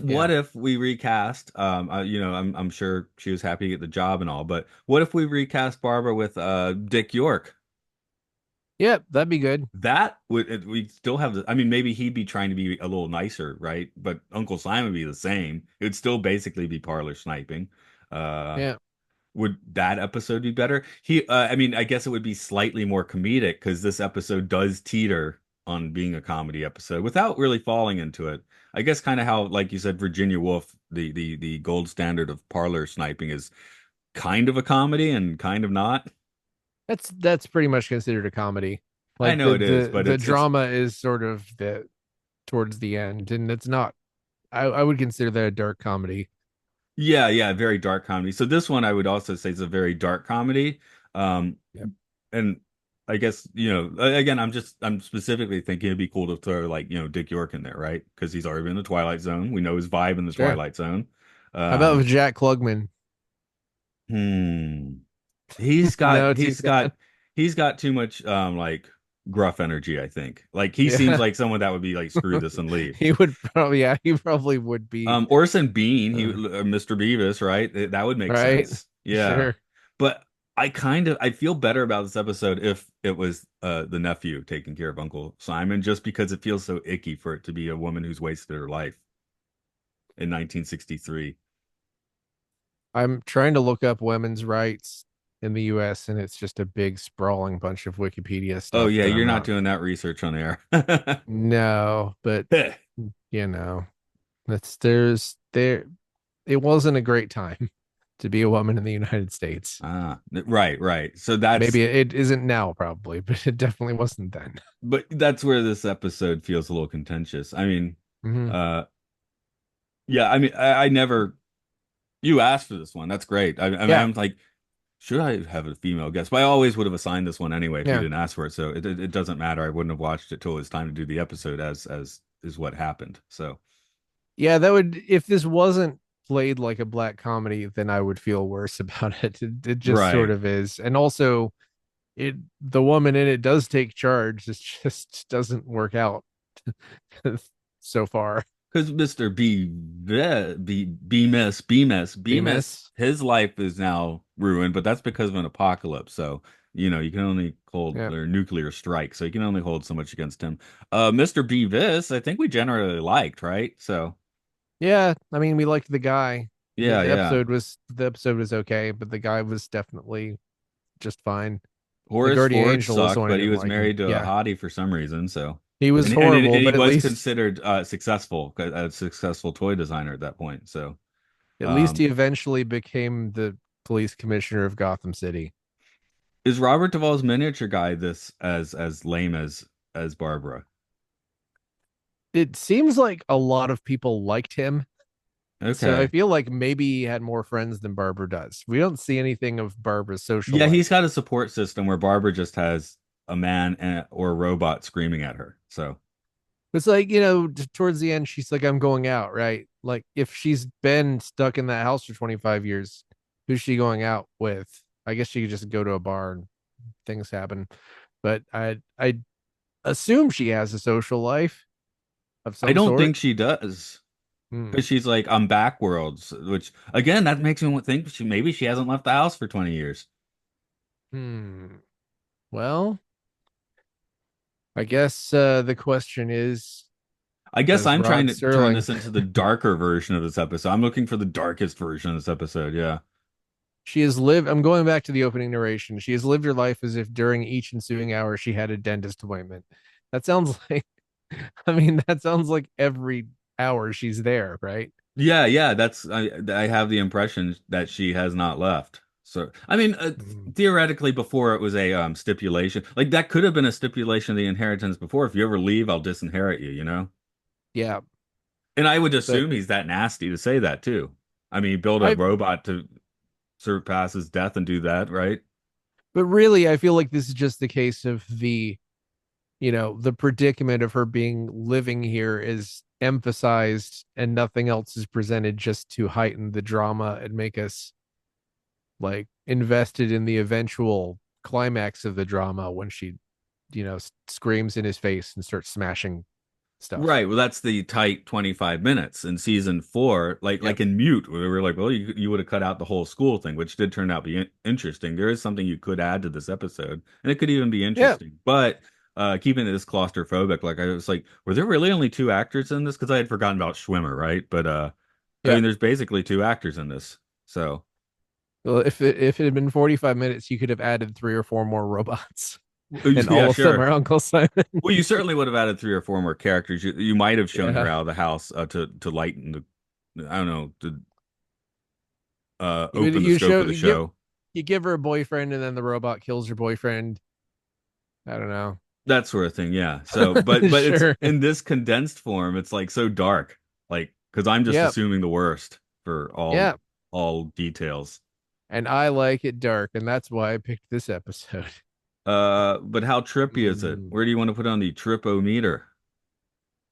Yeah. what if we recast? I'm sure she was happy to get the job and all, but what if we recast Barbara with Dick York? Yep, that'd be good. We still have I mean, maybe he'd be trying to be a little nicer, right? But Uncle Simon would be the same. It would still basically be parlor sniping. Uh, Yeah. would that episode be better? I mean, I guess it would be slightly more comedic because this episode does teeter on being a comedy episode without really falling into it. I guess kind of how, like you said, Virginia Woolf, the gold standard of parlor sniping is kind of a comedy and kind of not. That's pretty much considered a comedy. I Like know the it is, the but the it's drama is sort of the towards the end, and it's not. I would consider that a dark comedy. yeah, yeah, very dark comedy. So this one I would also say is a very dark comedy. Um, Yep. and I guess, again, I'm specifically thinking it'd be cool to throw like, Dick York in there, right? Because he's already been in the Twilight Zone. We know his vibe in the Sure. Twilight Zone. How about Um, with Jack Klugman? hmm. He's got No, too he's sad. got he's got too much like gruff energy, I think. Like he seems Yeah. like someone that would be like, screw this and leave. He probably would be. Orson Bean, Uh, Mr. Beavis, right? That would make right? sense. Yeah. Sure. But I feel better about this episode if it was the nephew taking care of Uncle Simon, just because it feels so icky for it to be a woman who's wasted her life in 1963. I'm trying to look up women's rights in the US, and it's just a big sprawling bunch of Wikipedia Oh stuff yeah, that you're I'm not not. doing that research on air. No, but you know, there it wasn't a great time to be a woman in the United States. Right, right. So Maybe it isn't now, probably, but it definitely wasn't then. but that's where this episode feels a little contentious. I mean, Hmm. uh, yeah, I mean, I never, you asked for this one. That's great. I mean, Yeah, I'm like, should I have a female guest? But I always would have assigned this one anyway if you yeah, didn't ask for it. So it doesn't matter. I wouldn't have watched it till it was time to do the episode as is what happened. So yeah. That would if this wasn't played like a black comedy, then I would feel worse about it. It just sort right. of is, and also the woman in it does take charge. It just doesn't work out so far. Because Mr. Bemis, Bemis, his life is now ruined, but that's because of an apocalypse. So, you can only hold yeah, their nuclear strike, so you can only hold so much against him. Mr. Beavis, I think we generally liked, right? So, yeah. I mean, we liked the guy. The, yeah, the yeah. episode was the episode was okay, but the guy was definitely just fine. The Horace guardian Ford angel was the sucked, one who but he didn't was like him. married to a Yeah, hottie for some reason. So, he was and horrible, he but at was least considered successful, a successful toy designer at that point. So, at least um, he eventually became the police commissioner of Gotham City. is Robert Duvall's miniature guy this as lame as Barbara? It seems like a lot of people liked him. So I Okay. feel like maybe he had more friends than Barbara does. We don't see anything of Barbara's social Yeah, he's life. got a support system where Barbara just has a man or a robot screaming at her. So, It's like, towards the end, she's like, I'm going out, right? Like, if she's been stuck in that house for 25 years, who's she going out with? I guess she could just go to a bar and things happen. But I assume she has a social life of I some don't sort. think she does. Hmm. Because she's like, I'm backworlds, which again, that makes me think maybe she hasn't left the house for 20 years. Hmm. Well, I guess the question is, I guess does I'm trying Rod to turn Serling this into the darker version of this episode. I'm looking for the darkest version of this episode. Yeah. she has lived, I'm going back to the opening narration. She has lived her life as if during each ensuing hour she had a dentist appointment. That sounds like, I mean, that sounds like every hour she's there, right? Yeah, yeah, I have the impression that she has not left. So, I mean, Mm. theoretically before it was a stipulation. Like that could have been a stipulation of the inheritance before. If you ever leave, I'll disinherit you, you know? Yeah, And I would but assume he's that nasty to say that too. I mean, build a I robot to surpass his death and do that, right? but really I feel like this is just the case of the predicament of her being living here is emphasized and nothing else is presented just to heighten the drama and make us like invested in the eventual climax of the drama when she screams in his face and starts smashing stuff. Right. Well, that's the tight 25 minutes in season four. Like Yep. like in Mute, where we were like, well, you would have cut out the whole school thing, which did turn out to be interesting. There is something you could add to this episode, and it could even be Yeah. interesting. But keeping it as claustrophobic, like I was like, were there really only two actors in this? Because I had forgotten about Schwimmer, right? But I Yeah. mean, there's basically two actors in this. So Well, if it had been 45 minutes, you could have added three or four more robots, and yeah, all of them sure. are Uncle Simon. Well, you certainly would have added three or four more characters. You might have shown her Yeah. out of the house to lighten the, I don't know, to You open the you scope show of the show. you give her a boyfriend, and then the robot kills her boyfriend. I don't know. That sort of thing, yeah. So, but it's Sure. in this condensed form, it's like so dark, like because I'm just Yep. assuming the worst for Yeah. all details. And I like it dark, and that's why I picked this episode. But how trippy is it? Mm. Where do you want to put on the tripometer?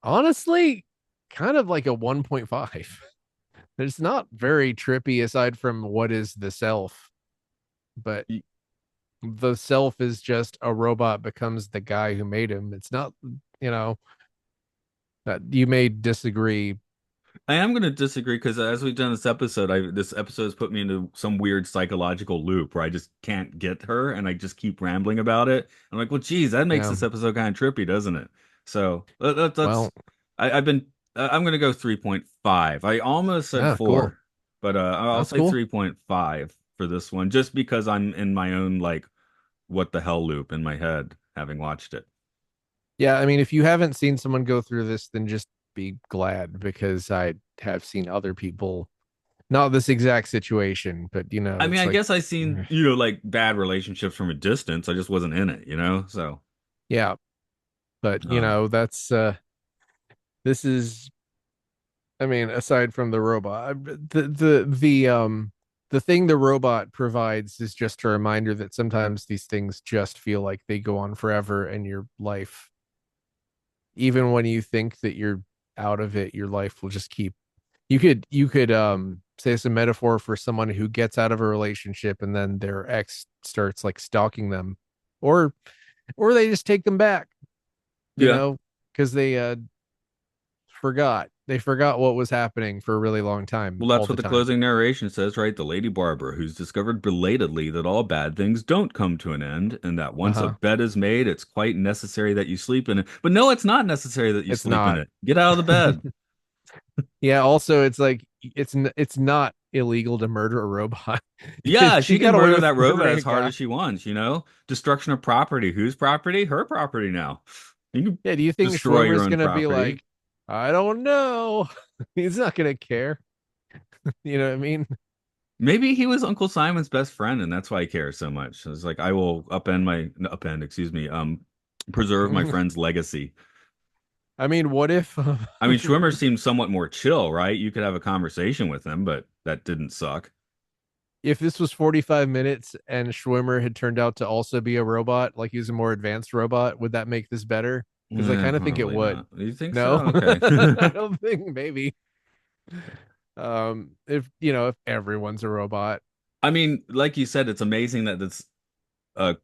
Honestly, kind of like a 1.5. It's not very trippy aside from what is the self, but Y- the self is just a robot becomes the guy who made him. It's not, you know, that you may disagree. I am going to disagree because as we've done this episode has put me into some weird psychological loop where I just can't get her, and I just keep rambling about it. I'm like, well, geez, that makes Yeah. this episode kind of trippy, doesn't it? So Well, that's I've been I'm going to go 3.5. I almost said yeah, cool. 4, but I'll That's say cool. 3.5 for this one, just because I'm in my own like what the hell loop in my head having watched it. Yeah, I mean, if you haven't seen someone go through this, then just be glad because I have seen other people, not this exact situation, but I mean, it's I like, guess I seen, like bad relationships from a distance. I just wasn't in it, you know? So, yeah, but um, this is, I mean, aside from the robot, the thing the robot provides is just a reminder that sometimes these things just feel like they go on forever, and your life, even when you think that you're out of it, your life will just keep. You could say it's a metaphor for someone who gets out of a relationship and then their ex starts like stalking them, or or they just take them back, you yeah. know, because they forgot what was happening for a really long time Well, all that's what the the time. closing narration says, right? The Lady Barber, who's discovered belatedly that all bad things don't come to an end, and that once a Uh-huh. bed is made, it's quite necessary that you sleep in it. But no, it's not necessary that you It's sleep in not. it. Get out of the bed. Yeah, also it's like it's not illegal to murder a robot. Yeah, She she can got away murder with that robot murdering as a hard guy. as she wants, you know? Destruction of property. Whose property? Her property now. You can Yeah, do you think destroy your Schwimmer's own gonna be property. like, I don't know? He's not gonna care. You know what I mean? Maybe he was Uncle Simon's best friend, and that's why he cares so much. It's like I will upend, excuse me, preserve my friend's legacy. I mean, what if I mean, Schwimmer seemed somewhat more chill, right? You could have a conversation with him, but that didn't suck. if this was 45 minutes and Schwimmer had turned out to also be a robot, like he was a more advanced robot, would that make this better? Because I kind of think it Probably would. not. You think so? No, Okay. I don't think maybe. If if everyone's a robot. I mean, like you said, it's amazing that this uh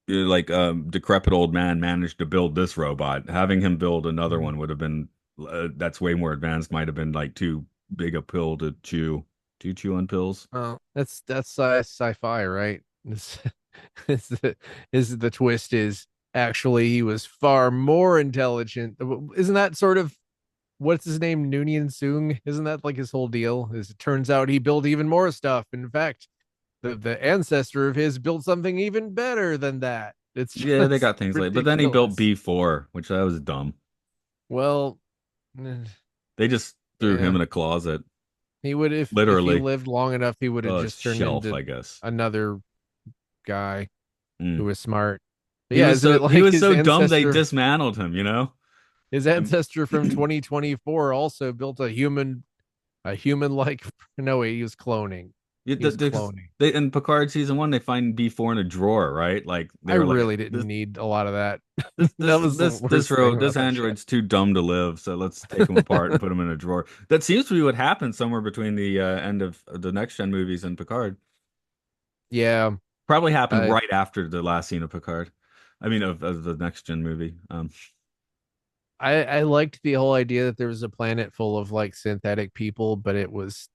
like decrepit old man managed to build this robot. Having him build another Mhm. one would have been that's way more advanced. Might have been like too big a pill to chew. To chew on pills. Oh, that's sci-fi, right? This is the twist is actually he was far more intelligent. Isn't that sort of what's his name? Noonien Soong? Isn't that like his whole deal? Is it turns out he built even more stuff. In fact, the ancestor of his built something even better than that. It's Yeah, they just got things like, but then he built ridiculous. B4, which that was dumb. Well, They just threw him yeah, in a closet, he would if he literally. lived long enough, he would have A just turned shelf, into I guess. another guy who Mm. was smart. But yeah, isn't it He like was so dumb they dismantled him, his I'm ancestor from 2024 also built a human like no wait, he was cloning. Yeah, He was cloning. they in Picard season one they find B4 in a drawer, right? Like I they were like really didn't need a lot of that. this That was the worst thing this about that show. android's too dumb to live, so let's take him apart and put him in a drawer. That seems to be what happened somewhere between the end of the next gen movies and Picard. Yeah, Probably happened I right after the last scene of Picard. I mean of the next gen movie. I liked the whole idea that there was a planet full of like synthetic people, but it was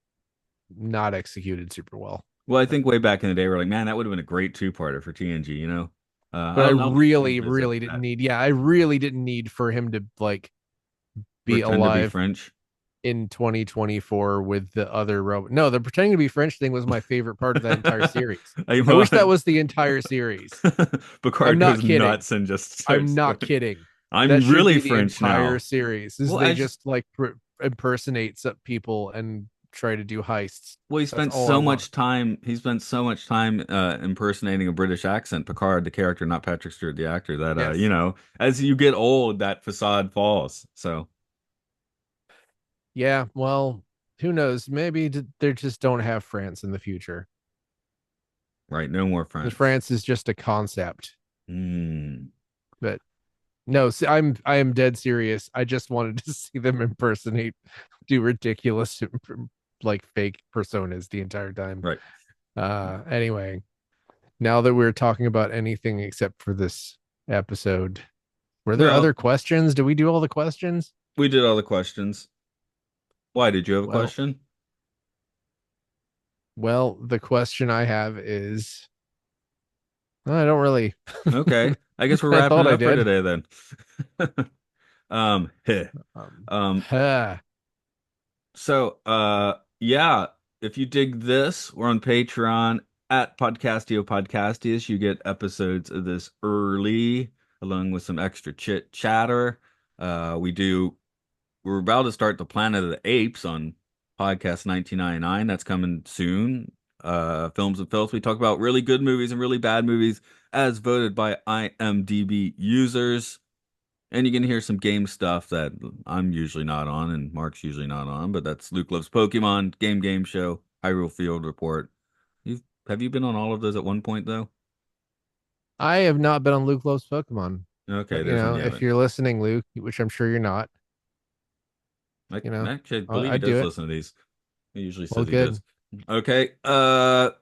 not executed super well. Well, I But think way back in the day, we're like, man, that would have been a great two-parter for TNG. but I I'll really, revisit really didn't that. need. Yeah, I really didn't need for him to like be Pretend to be alive French. in 2024 with the other robot. No, the pretending to be French thing was my favorite part of that entire series. I I wish that want was the entire series. I'm Picard not goes kidding. nuts and just I'm starts not doing. kidding. That I'm should really be the French entire now. series. Is Well, they as just like impersonate some people and try to do heists. well, he That's spent all I so want. much time. He spent so much time impersonating a British accent. Picard, the character, not Patrick Stewart, the actor. That Yes. as you get old, that facade falls. So, Yeah. Well, who knows? Maybe they just don't have France in the future. right, no more Because France. France is just a concept. Hmm. But no, see, I am dead serious. I just wanted to see them impersonate, do ridiculous, like fake personas the entire time. Right. Anyway, now that we're talking about anything except for this episode, were there Well, other questions? Did we do all the questions? we did all the questions. Why did you have a Well, question? the question I have is I don't really. Okay. I guess we're I wrapping thought it I up for did. today then. Heh. Um, Huh. yeah, if you dig this, we're on Patreon at Podcastio Podcastius. You get episodes of this early, along with some extra chit chatter. We do, we're about to start the Planet of the Apes on podcast 1999. That's coming soon. Films and Filth. We talk about really good movies and really bad movies as voted by IMDb users. And you can hear some game stuff that I'm usually not on and Mark's usually not on, but that's Luke Loves Pokemon, Game Show, Hyrule Field Report. Have you been on all of those at one point though? I have not been on Luke Loves Pokemon, Okay, but there's one you if haven't. you're listening, Luke, which I'm sure you're not, I you know, actually believe he I'd do does it. listen to these. He usually Well, says he does. good. Okay, I'm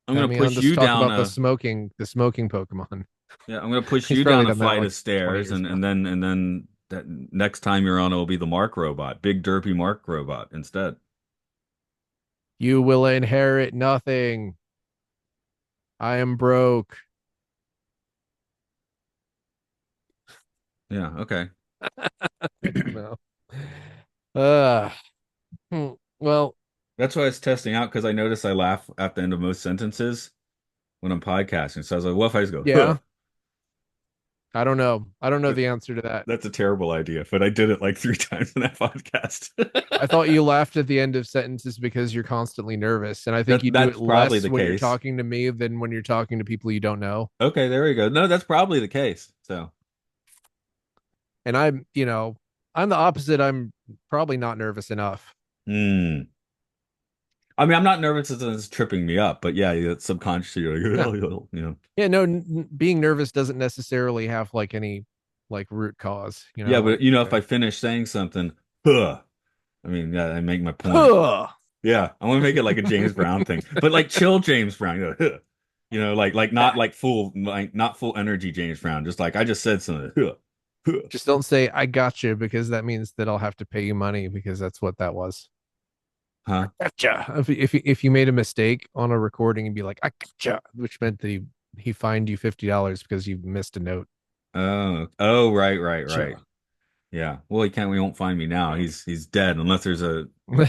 Have gonna me on push to you talk down about a the smoking Pokemon. yeah, I'm gonna push He's you probably down a done that flight like of 20 stairs years ago. and then that next time you're on it will be the Mark robot, big derpy Mark robot instead. You will inherit nothing. I am broke. Yeah, okay. No. Uh, well, That's why I was testing out because I notice I laugh at the end of most sentences when I'm podcasting. So I was like, what if I just go, huh? yeah. I don't know. I don't know That- the answer to that. That's a terrible idea, but I did it like three times in that podcast. I thought you laughed at the end of sentences because you're constantly nervous, and I think you do it That's probably less the when you're case. talking to me than when you're talking to people you don't know. Okay, there we go. No, that's probably the case. So, And I'm the opposite. I'm probably not nervous enough. hmm. I mean, I'm not nervous as it's tripping me up, but yeah, it's subconsciously you're like, No. oh, Yeah, no, being nervous doesn't necessarily have like any like root cause, Yeah, like but if I finish saying something, huh, I mean, yeah, I make my point. huh. Yeah, I want to make it like a James Brown thing, but like chill James Brown, huh. Like not like full, like not full energy James Brown, just like I just said something, huh, huh. Just don't say I got you because that means that I'll have to pay you money because that's what that was. Huh? Gotcha. If you made a mistake on a recording and be like, I gotcha, which meant that he fined you $50 because you missed a note. Oh, right, right, right. Gotcha. Yeah. Well, he can't. He won't find me now. He's dead unless there's a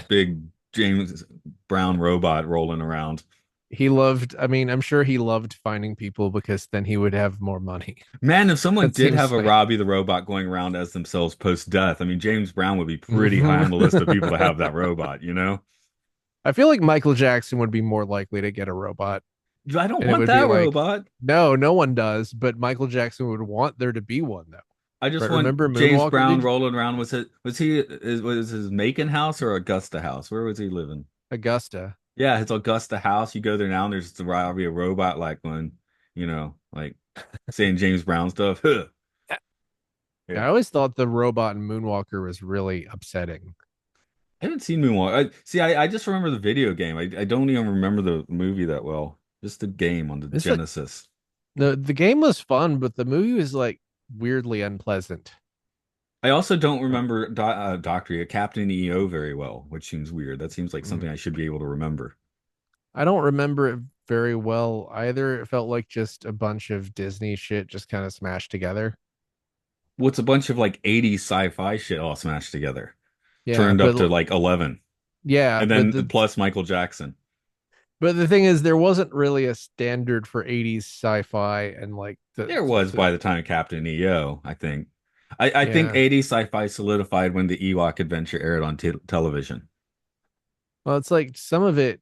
big James Brown robot rolling around. He loved, I mean, I'm sure he loved finding people because then he would have more money. Man, if someone That did have seems a like Robbie the robot going around as themselves post-death, I mean, James Brown would be pretty high on the list of people to I have that robot, you know? feel like Michael Jackson would be more likely to get a robot. I don't And it want would be that like, robot. no, no one does, but Michael Jackson would want there to be one though. I just Right? want Remember James Moonwalker? Brown rolling around. Was his Macon house or Augusta house? Where was he living? Augusta. Yeah, his Augusta house. You go there now and there's probably a robot like going, like saying James Brown stuff. Huh. I Yeah. always thought the robot in Moonwalker was really upsetting. I haven't seen Moonwalk. I just remember the video game. I don't even remember the movie that well. Just the game on the It's like Genesis. the game was fun, but the movie was like weirdly unpleasant. I also don't remember Doctor Captain EO very well, which seems weird. That seems like Mm. something I should be able to remember. I don't remember it very well either. It felt like just a bunch of Disney shit just kind of smashed together. What's a bunch of like 80s sci-fi shit all smashed together, Yeah, turned up to like 11, yeah, and but then the plus Michael Jackson. but the thing is there wasn't really a standard for 80s sci-fi and like There was by the time Captain EO, I think. I think yeah. 80s sci-fi solidified when the Ewok adventure aired on television. Well, it's like some of it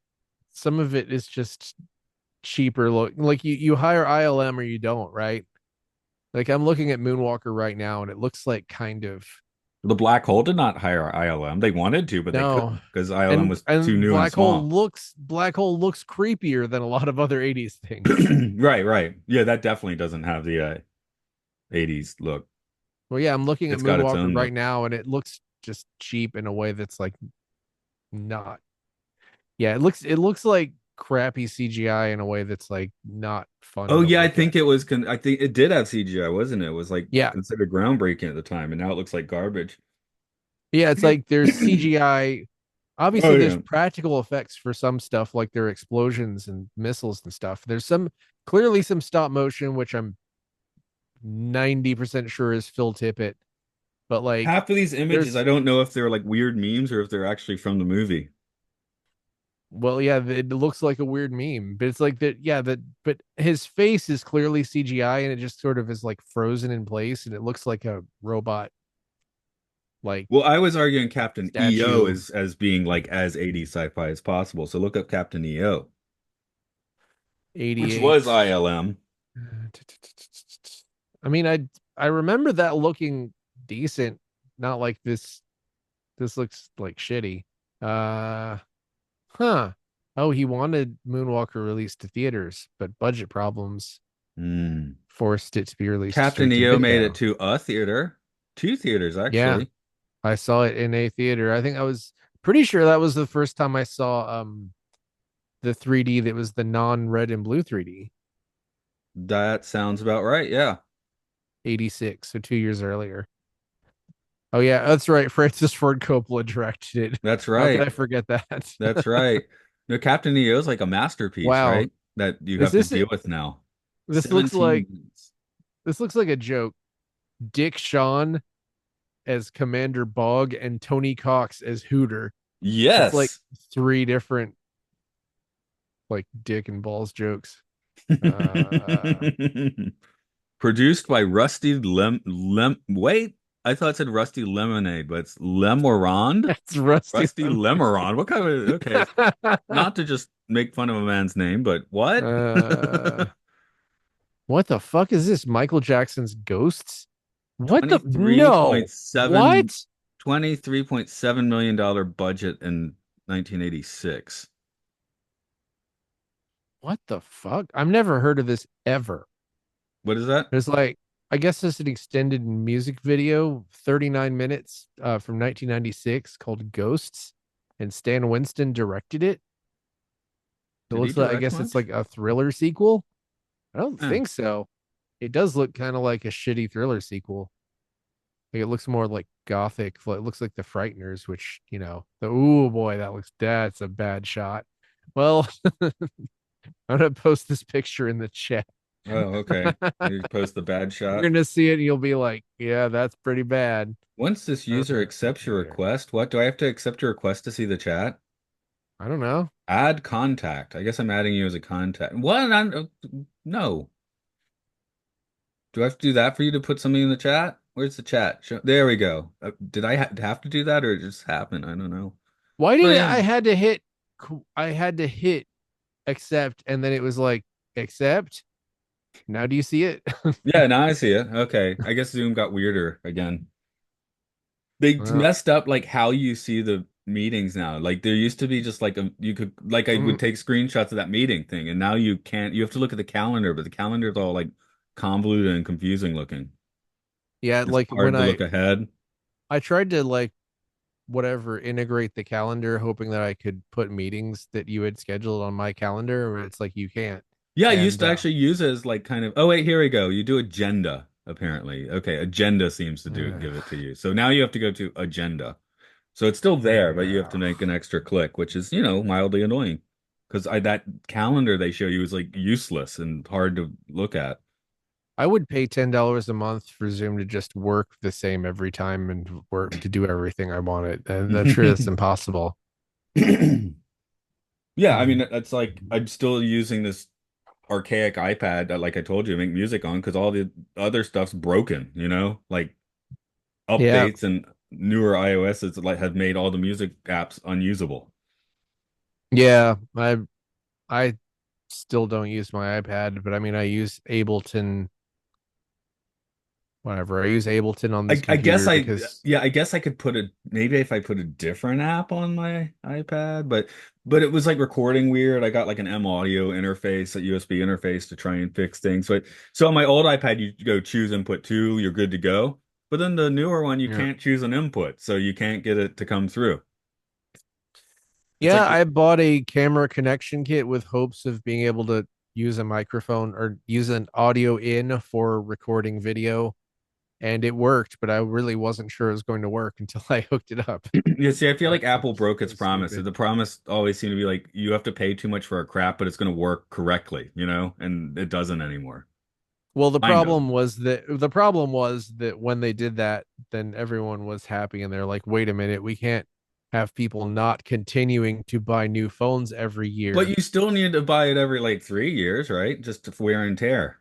is just cheaper look. Like you hire ILM or you don't, right? Like I'm looking at Moonwalker right now and it looks like kind of The Black Hole did not hire ILM. They wanted to, but they no. couldn't because ILM And was too and new and small. Black Hole looks creepier than a lot of other 80s things. Right, right. Yeah, that definitely doesn't have the 80s look. Well, yeah, I'm looking at It's got its Moonwalker own right look. now and it looks just cheap in a way that's like not. Yeah, it looks like crappy CGI in a way that's like not fun Oh to yeah, I look think at. it was I think it did have CGI, wasn't it? It was like Yeah. considered groundbreaking at the time, and now it looks like garbage. Yeah, it's like there's CGI. Oh Obviously, there's yeah. practical effects for some stuff, like their explosions and missiles and stuff. There's some clearly some stop motion, which I'm 90% sure is Phil Tippett. But like, Half of these images, I there's don't know if they're like weird memes or if they're actually from the movie. well, yeah, it looks like a weird meme, but it's like that. Yeah, that. But his face is clearly CGI, and it just sort of is like frozen in place, and it looks like a robot, like Well, I was arguing Captain EO statue. as being like as 80s sci-fi as possible. So look up Captain EO, which was 88. ILM. I mean, I remember that looking decent, not like this. This looks like shitty. Uh, huh. Oh, he wanted Moonwalker released to theaters, but budget problems Hmm. forced it to be released Captain straight to EO made it video. to a theater, two theaters Yeah, actually. I saw it in a theater. I think I was pretty sure that was the first time I saw the 3D that was the non-red and blue 3D. That sounds about right. Yeah, 86, so 2 years earlier. Oh yeah, that's right. Francis Ford Coppola directed it. that's How could right. I forget that? That's right. No, Captain EO is like a masterpiece, Wow. right? That you Is have to this deal with now. this looks 17 like minutes. this looks like a joke. Dick Shawn as Commander Bog and Tony Cox as Hooter. That's like Yes. three different like dick and balls jokes. Uh Produced by Rusty wait, I thought it said Rusty Lemonade, but it's Lemorand? that's Rusty Rusty Lemon. Lemorand. What kind of okay. Not to just make fun of a man's name, but what? uh what the fuck is this? Michael Jackson's Ghosts? What the no. 23.7 What? $23.7 million budget in 1986. What the fuck? I've never heard of this ever. What is that? There's like I guess it's an extended music video, 39 minutes from 1996 called Ghosts, and Stan Winston directed it. It Did he looks like, I direct guess it's much? like a thriller sequel. I don't Yeah. think so. It does look kind of like a shitty thriller sequel. Like it looks more like gothic. It looks like The Frighteners, which, oh boy, that's a bad shot. Well, I'm gonna post this picture in the chat. Oh, okay. You post the bad You're shot. gonna see it and you'll be like, yeah, that's pretty bad. Once this user accepts your There. request, what do I have to accept your request to see the chat? I don't know. Add contact. I guess I'm adding you as a contact. What? No. Do I have to do that for you to put something in the chat? Where's the chat? There we go. Did I ha have to do that or it just happened? I don't know. Why But did yeah. I had to hit accept and then it was like accept? Now do you see it? Yeah, now I see it. Okay. I guess Zoom got weirder again. They Well, messed up like how you see the meetings now. Like there used to be just like you could like I would mm, take screenshots of that meeting thing, and now you can't. You have to look at the calendar, but the calendar is all like convoluted and confusing looking. yeah, It's like when hard to I look ahead. I tried to like whatever integrate the calendar hoping that I could put meetings that you had scheduled on my calendar, where it's like you can't. Yeah, I used And to actually use it as like kind of. Oh wait, here we go. You do agenda apparently. Okay, agenda seems to do give it to you. So now you have to go to agenda. So it's still there, but you have to make an extra click, which is, mildly annoying. Because I that calendar they show you is like useless and hard to look at. I would pay $10 a month for Zoom to just work the same every time and work to do everything I wanted. And I'm sure that's impossible. Yeah, I mean Mm. that's like I'm still using this archaic iPad that, like I told you, to make music on because all the other stuff's broken, like Yeah. updates and newer iOS's like have made all the music apps unusable. Yeah. I still don't use my iPad, but I mean I use Ableton, whatever. I use Ableton on this I guess computer because yeah, I guess I could put a maybe if I put a different app on my iPad, but it was like recording weird. I got like an M audio interface, a USB interface to try and fix things. So on my old iPad, you go choose input two, you're good to go. But then the newer one, you yeah. can't choose an input, so you can't get it to come through. It's Yeah, like I bought a camera connection kit with hopes of being able to use a microphone or use an audio in for recording video, and it worked, but I really wasn't sure it was going to work until I hooked it up. yeah, see, I feel like Like Apple it's broke its so promise. stupid. The promise always seemed to be like you have to pay too much for a crap, but it's going to work correctly, and it doesn't anymore. Well, Kind of. the problem was that when they did that, then everyone was happy and they're like, "Wait a minute, we can't have people not continuing to buy new phones every But year." you still need to buy it every like 3 years, right? Just to wear and tear.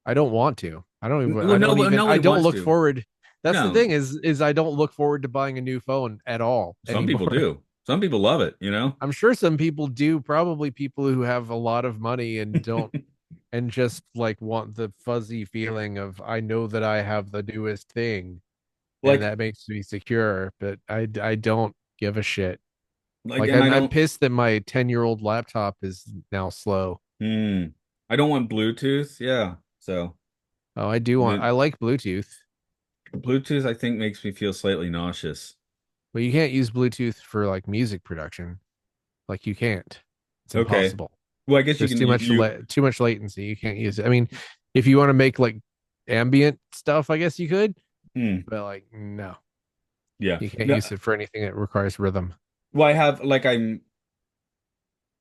I don't want to. I don't even Well, no, but I nobody don't wants look to. forward. That's the No, thing is I don't look forward to buying a new phone at all some people anymore. do. Some people love it. I'm sure some people do, probably people who have a lot of money and don't and just like want the fuzzy feeling of I know that I have the newest thing and Like, that makes me secure, but I don't give a shit. Like and I I'm don't. pissed that my 10-year-old laptop is now slow. Hmm. I don't want Bluetooth. Yeah. So Oh, I do want the I like Bluetooth. Bluetooth, I think, makes me feel slightly nauseous. But you can't use Bluetooth for like music production. Like you can't. It's Okay. impossible. Well, I guess you There's can. too much latency. You can't use it. I mean, if you want to make like ambient stuff, I guess you could, Hmm. but like no, Yeah. you can't No, use it for anything that requires rhythm. well, I have like I'm.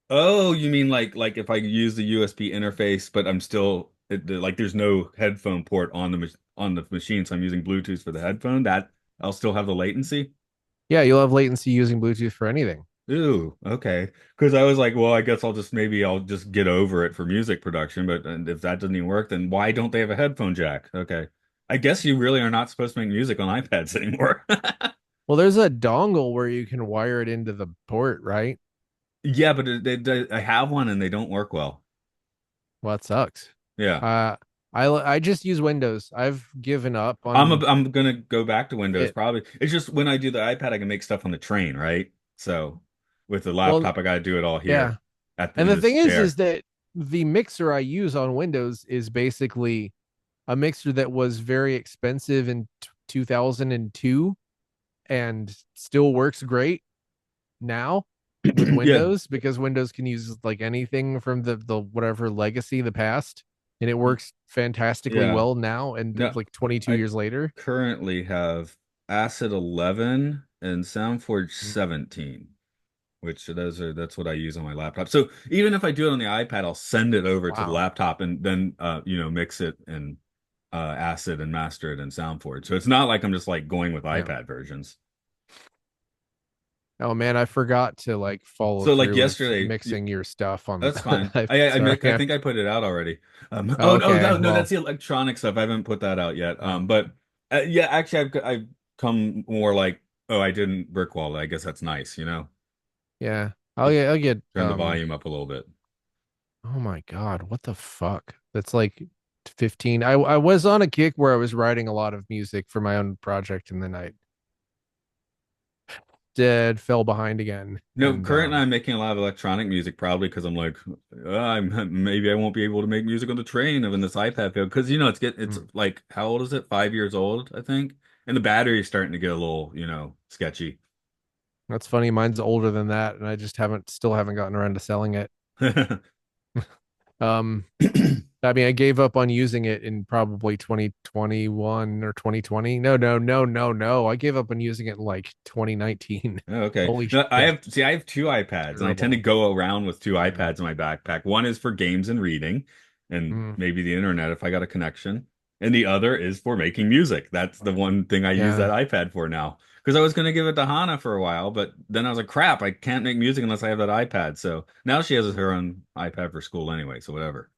Oh, you mean like if I use the USB interface, but I'm still like there's no headphone port on the machine, so I'm using Bluetooth for the headphone. That I'll still have the latency. Yeah, you'll have latency using Bluetooth for anything. Ooh, okay. Because I was like, well, I guess I'll just get over it for music production. But and if that doesn't even work, then why don't they have a headphone jack? Okay. I guess you really are not supposed to make music on iPads anymore. Well, there's a dongle where you can wire it into the port, right? Yeah, but I have one and they don't work well. Well, that sucks. Yeah. Uh, I just use Windows. I've given up on I'm gonna go back to Windows it. probably. It's just when I do the iPad, I can make stuff on the train, right? So with the Well, laptop, I got to do it all yeah. here And in the this thing is chair. that the mixer I use on Windows is basically a mixer that was very expensive in 2002 and still works great now with Yeah. Windows, because Windows can use like anything from the whatever legacy the past, and it works fantastically Yeah. well now and No, like 22 I years later. currently have Acid 11 and SoundForge Mm. 17, which that's what I use on my laptop. So even if I do it on the iPad, I'll send it over to the Wow. laptop and then mix it in Acid and master it in SoundForge. So it's not like I'm just like going with Yeah. iPad versions. Oh man, I forgot to like follow So like through with yesterday, mixing your stuff on that's fine. sorry. I think I put it out already. Oh no, Okay, no, that's well, the electronic stuff. I haven't put that out yet. oh, But yeah, actually, I've come more like, oh, I didn't brick wall it. I guess that's nice, you know. yeah. It I'll get Turn the volume up a little bit. oh my God, what the fuck? That's like 15. I was on a kick where I was writing a lot of music for my own project, and then I did fell behind again. No, And currently I'm making a lot of electronic music, probably because I'm like, maybe I won't be able to make music on the train when this iPad failed. Because it's mm, like, how old is it? 5 years old, I think, and the battery's starting to get a little, sketchy. that's funny. Mine's older than that, and I just still haven't gotten around to selling it. Um, I mean, I gave up on using it in probably 2021 or 2020. No, no, no, no, no. I gave up on using it in like 2019. Oh, okay. Holy No, shit. I have two iPads, and I tend to Terrible. go around with two Yeah. iPads in my backpack. One is for games and reading, and Mm, maybe the internet if I got a connection. And the other is for making music. That's the one thing I use that yeah. iPad for now. Because I was going to give it to Hannah for a while, but then I was like, crap, I can't make music unless I have that iPad. So now she has her own iPad for school anyway, so whatever.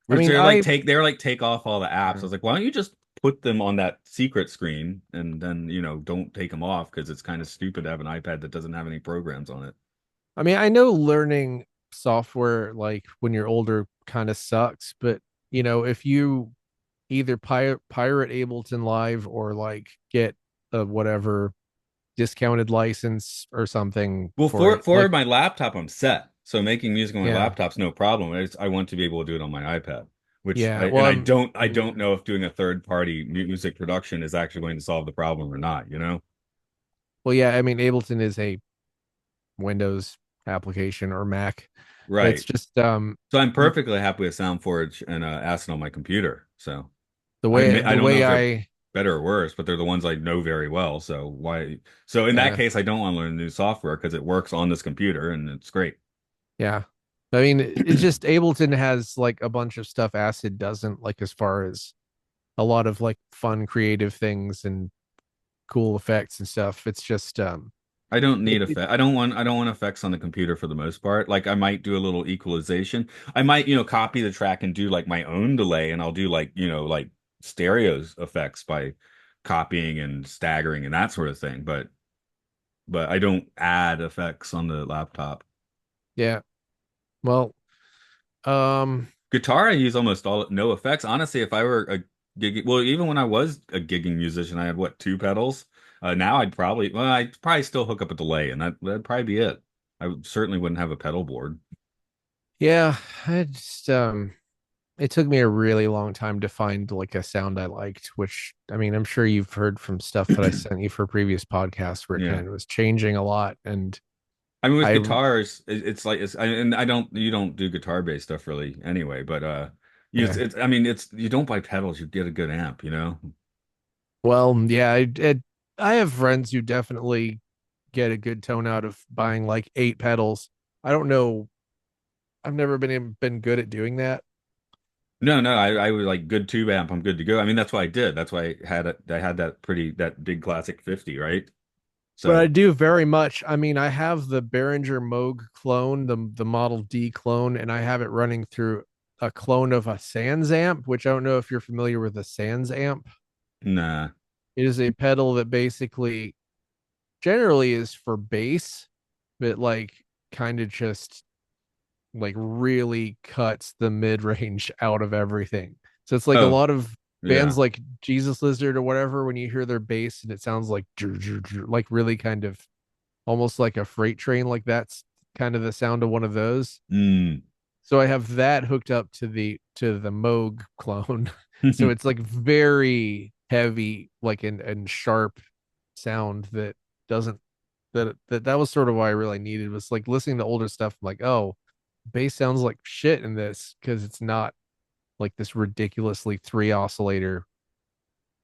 I Which mean, they're like take off all the apps. I yeah. was like, why don't you just put them on that secret screen and then, don't take them off because it's kind of stupid to have an iPad that doesn't have any programs on it. I mean, I know learning software like when you're older kind of sucks, but if you either pirate Ableton Live or like get a whatever discounted license or something Well, for it, for like my laptop, I'm set. So making music on my yeah, laptop's no problem. I want to be able to do it on my iPad, which yeah. Well, I don't yeah. know if doing a third party music production is actually going to solve the problem or not, you know? Well, yeah. I mean, Ableton is a Windows application or Mac. It's Right. just So I'm you perfectly happy with SoundForge and Acid on my computer. So I the don't know way if they're I better or worse, but they're the ones I know very well. So why? So in that yeah, case, I don't want to learn new software because it works on this computer and it's great. yeah. I mean, it's just Ableton has like a bunch of stuff Acid doesn't, like as far as a lot of like fun creative things and cool effects and stuff. It's just I don't need it effect. I don't want effects on the computer for the most part. Like I might do a little equalization. I might, copy the track and do like my own delay and I'll do like, like stereos effects by copying and staggering and that sort of thing. But I don't add effects on the laptop. yeah. Well, um Guitar, I use almost all no effects. Honestly, if I were a gig, well, even when I was a gigging musician, I had what, two pedals. Now I'd probably still hook up a delay, and that'd probably be it. Certainly wouldn't have a pedal board. yeah, I just it took me a really long time to find like a sound I liked, which I mean, I'm sure you've heard from stuff that I sent you for previous podcasts where it Yeah. kind of was changing a lot. And I mean, with I, guitars, it's like and you don't do guitar based stuff really anyway, but yeah, I mean, it's you don't buy pedals, you get a good amp, you know. well, yeah, I have friends who definitely get a good tone out of buying like 8 pedals. I don't know. I've never been good at doing that. No, no, I was like good tube amp, I'm good to go. I mean, that's what I did. That's why I had that big classic 50, right? But I So do very much. I mean, I have the Behringer Moog clone, the Model D clone, and I have it running through a clone of a Sans amp, which I don't know if you're familiar with a Sans amp. nah. It is a pedal that basically generally is for bass, but like kind of just like really cuts the mid range out of everything. So it's like a Oh, lot of bands yeah. like Jesus Lizard or whatever, when you hear their bass and it sounds like like really kind of almost like a freight train, like that's kind of the sound of one of those. Mm. So I have that hooked up to the Moog clone So it's like very heavy, like and sharp sound that doesn't that was sort of why I really needed was like listening to older stuff. I'm like, oh, bass sounds like shit in this because it's not like this ridiculously three oscillator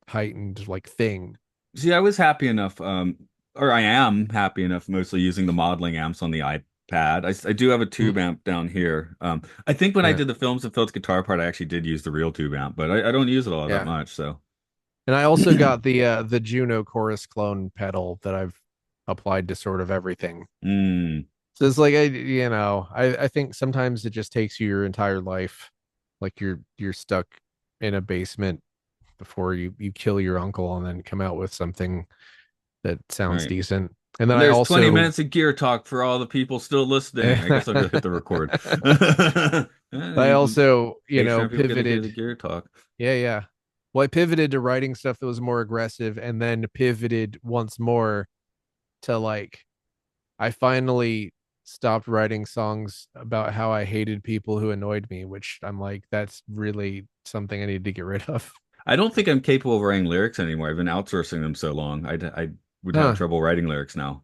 heightened like thing. See, I was happy enough, or I am happy enough mostly using the modeling amps on the iPad. I do have a tube Mm, amp down here. I think when I yeah, did the Films of Phil's guitar part, I actually did use the real tube amp, but I don't use it all that yeah. much, so. And I also got the Juno chorus clone pedal that I've applied to sort of everything. Mm, So it's like I think sometimes it just takes you your entire life, like you're stuck in a basement before you kill your uncle and then come out with something that sounds right. decent. And then And I there's 20 also minutes of gear talk for all the people still listening. I guess I'll go hit the record. I also, Patreon people get to hear the pivoted. gear talk. Yeah, yeah. Well, I pivoted to writing stuff that was more aggressive and then pivoted once more to like I finally stopped writing songs about how I hated people who annoyed me, which I'm like, that's really something I need to get rid of. I don't think I'm capable of writing lyrics anymore. I've been outsourcing them so long. I would have Huh. trouble writing lyrics now.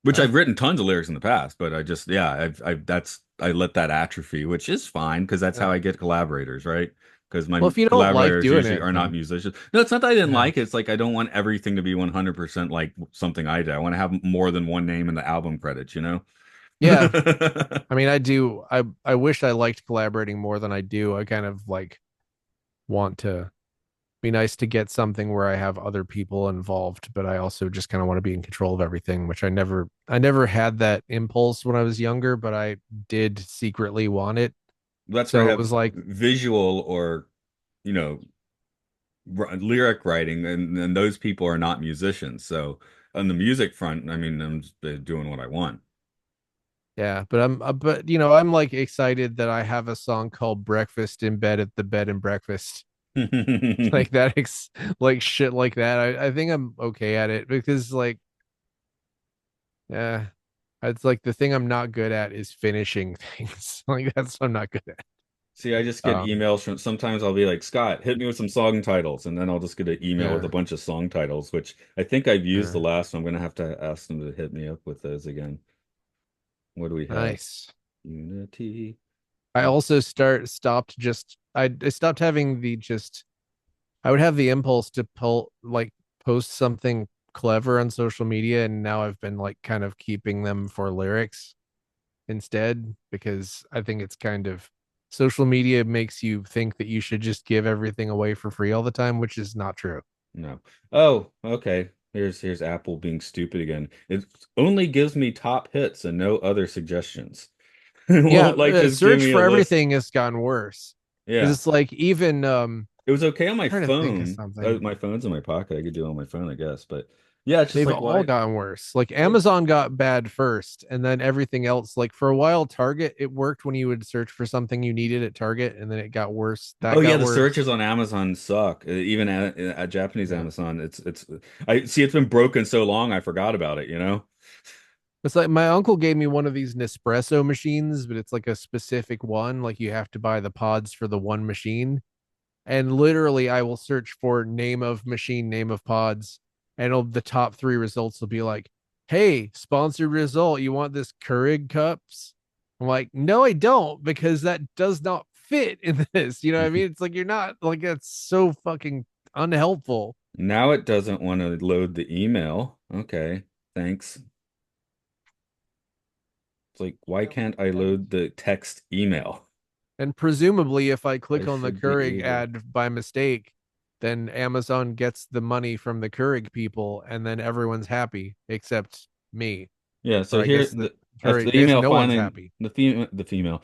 Which Uh, I've written tons of lyrics in the past, but I just yeah, I let that atrophy, which is fine because that's uh, how I get collaborators, right? Because well, my if you don't like collaborators doing usually it, are not then musicians. No, it's not that I didn't yeah. like it. It's like I don't want everything to be 100% like something I did. I want to have more than one name in the album credits, you know? Yeah. I mean, I do. I wish I liked collaborating more than I do. I kind of like want to be nice to get something where I have other people involved, but I also just kind of want to be in control of everything, which I never had that impulse when I was younger, but I did secretly want it. That's where I So it have was like, visual or you know lyric writing, and those people are not musicians. So on the music front, I mean, I'm just doing what I want. yeah, but I'm like excited that I have a song called Breakfast in Bed at the Bed and Breakfast. Like that, like shit like that. I think I'm okay at it because like, yeah, it's like the thing I'm not good at is finishing things. Like that's what I'm not good at. See, I just get Um, emails from sometimes I'll be like, Scott, hit me with some song titles, and then I'll just get an email with a yeah, bunch of song titles, which I think I've used the yeah, last one. I'm gonna have to ask them to hit me up with those again. What do we have? nice. Unity. I also stopped just I stopped having the just I would have the impulse to pull like post something clever on social media, and now I've been like kind of keeping them for lyrics instead because I think it's kind of social media makes you think that you should just give everything away for free all the time, which is not true. No. Oh, okay. Here's Apple being stupid again. It only gives me top hits and no other suggestions. It Yeah, won't like just give search me a for list. everything has gotten worse because Yeah. it's like even It was okay on my trying to think of phone. something. My phone's in my pocket. I could do it on my phone, I guess. But yeah, it's just They've like all why? gotten worse. Like Yeah. Amazon got bad first, and then everything else. Like for a while, Target, it worked when you would search for something you needed at Target, and then it got worse. Oh That yeah, got the worse. searches on Amazon suck. Even at Japanese Yeah. Amazon, it's I see it's been broken so long I forgot about it, you know? It's like my uncle gave me one of these Nespresso machines, but it's like a specific one. Like you have to buy the pods for the one machine. And literally, I will search for name of machine, name of pods, and the top three results will be like, "Hey, sponsored result. You want this Keurig cups?" I'm like, "No, I don't, because that does not fit in this." You know what I mean? It's like you're not like that's so fucking unhelpful. Now it doesn't want to load the email. Okay, thanks. It's like, why can't I load the text email? And presumably, if I I click on the should be Keurig able. ad by mistake, then Amazon gets the money from the Keurig people, and then everyone's happy except me. Yeah, Or so I here guess the after Keurig, the I guess email no one's finally happy.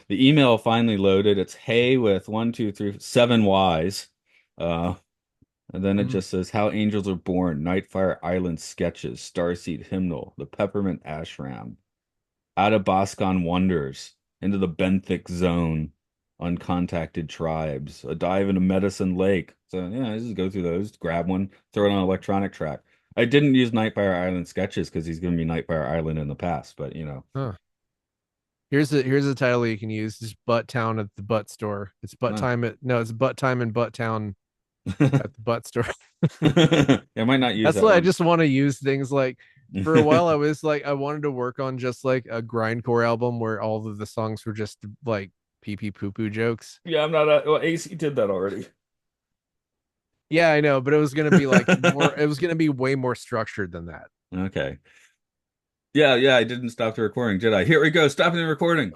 the email finally loaded. It's hey with one, two, three, seven Y's. Uh and then it Mm. just says How Angels Are Born, Nightfire Island Sketches, Starseed Hymnal, The Peppermint Ashram, Athabascan Wonders, Into the Benthic Zone, Uncontacted Tribes, A Dive into Medicine Lake. So yeah, I just go through those, grab one, throw it on an electronic track. I didn't use Nightfire Island Sketches because he's given me Nightfire Island in the past, but you know. Huh. Here's a title you can use. It's Butt Town at the Butt Store. It's Butt Uh, Time at no, it's Butt Time in Butt Town. at the butt store. I might not use That's that why I one. just want to use things like for a while I was like I wanted to work on just like a grindcore album where all of the songs were just like pee pee poo poo jokes. Yeah, I'm not. Well, AC did that already. Yeah, I know, but it was gonna be like more. It was gonna be way more structured than that. Okay. Yeah, yeah, I didn't stop the recording, did I? Here we go. Stopping the recording.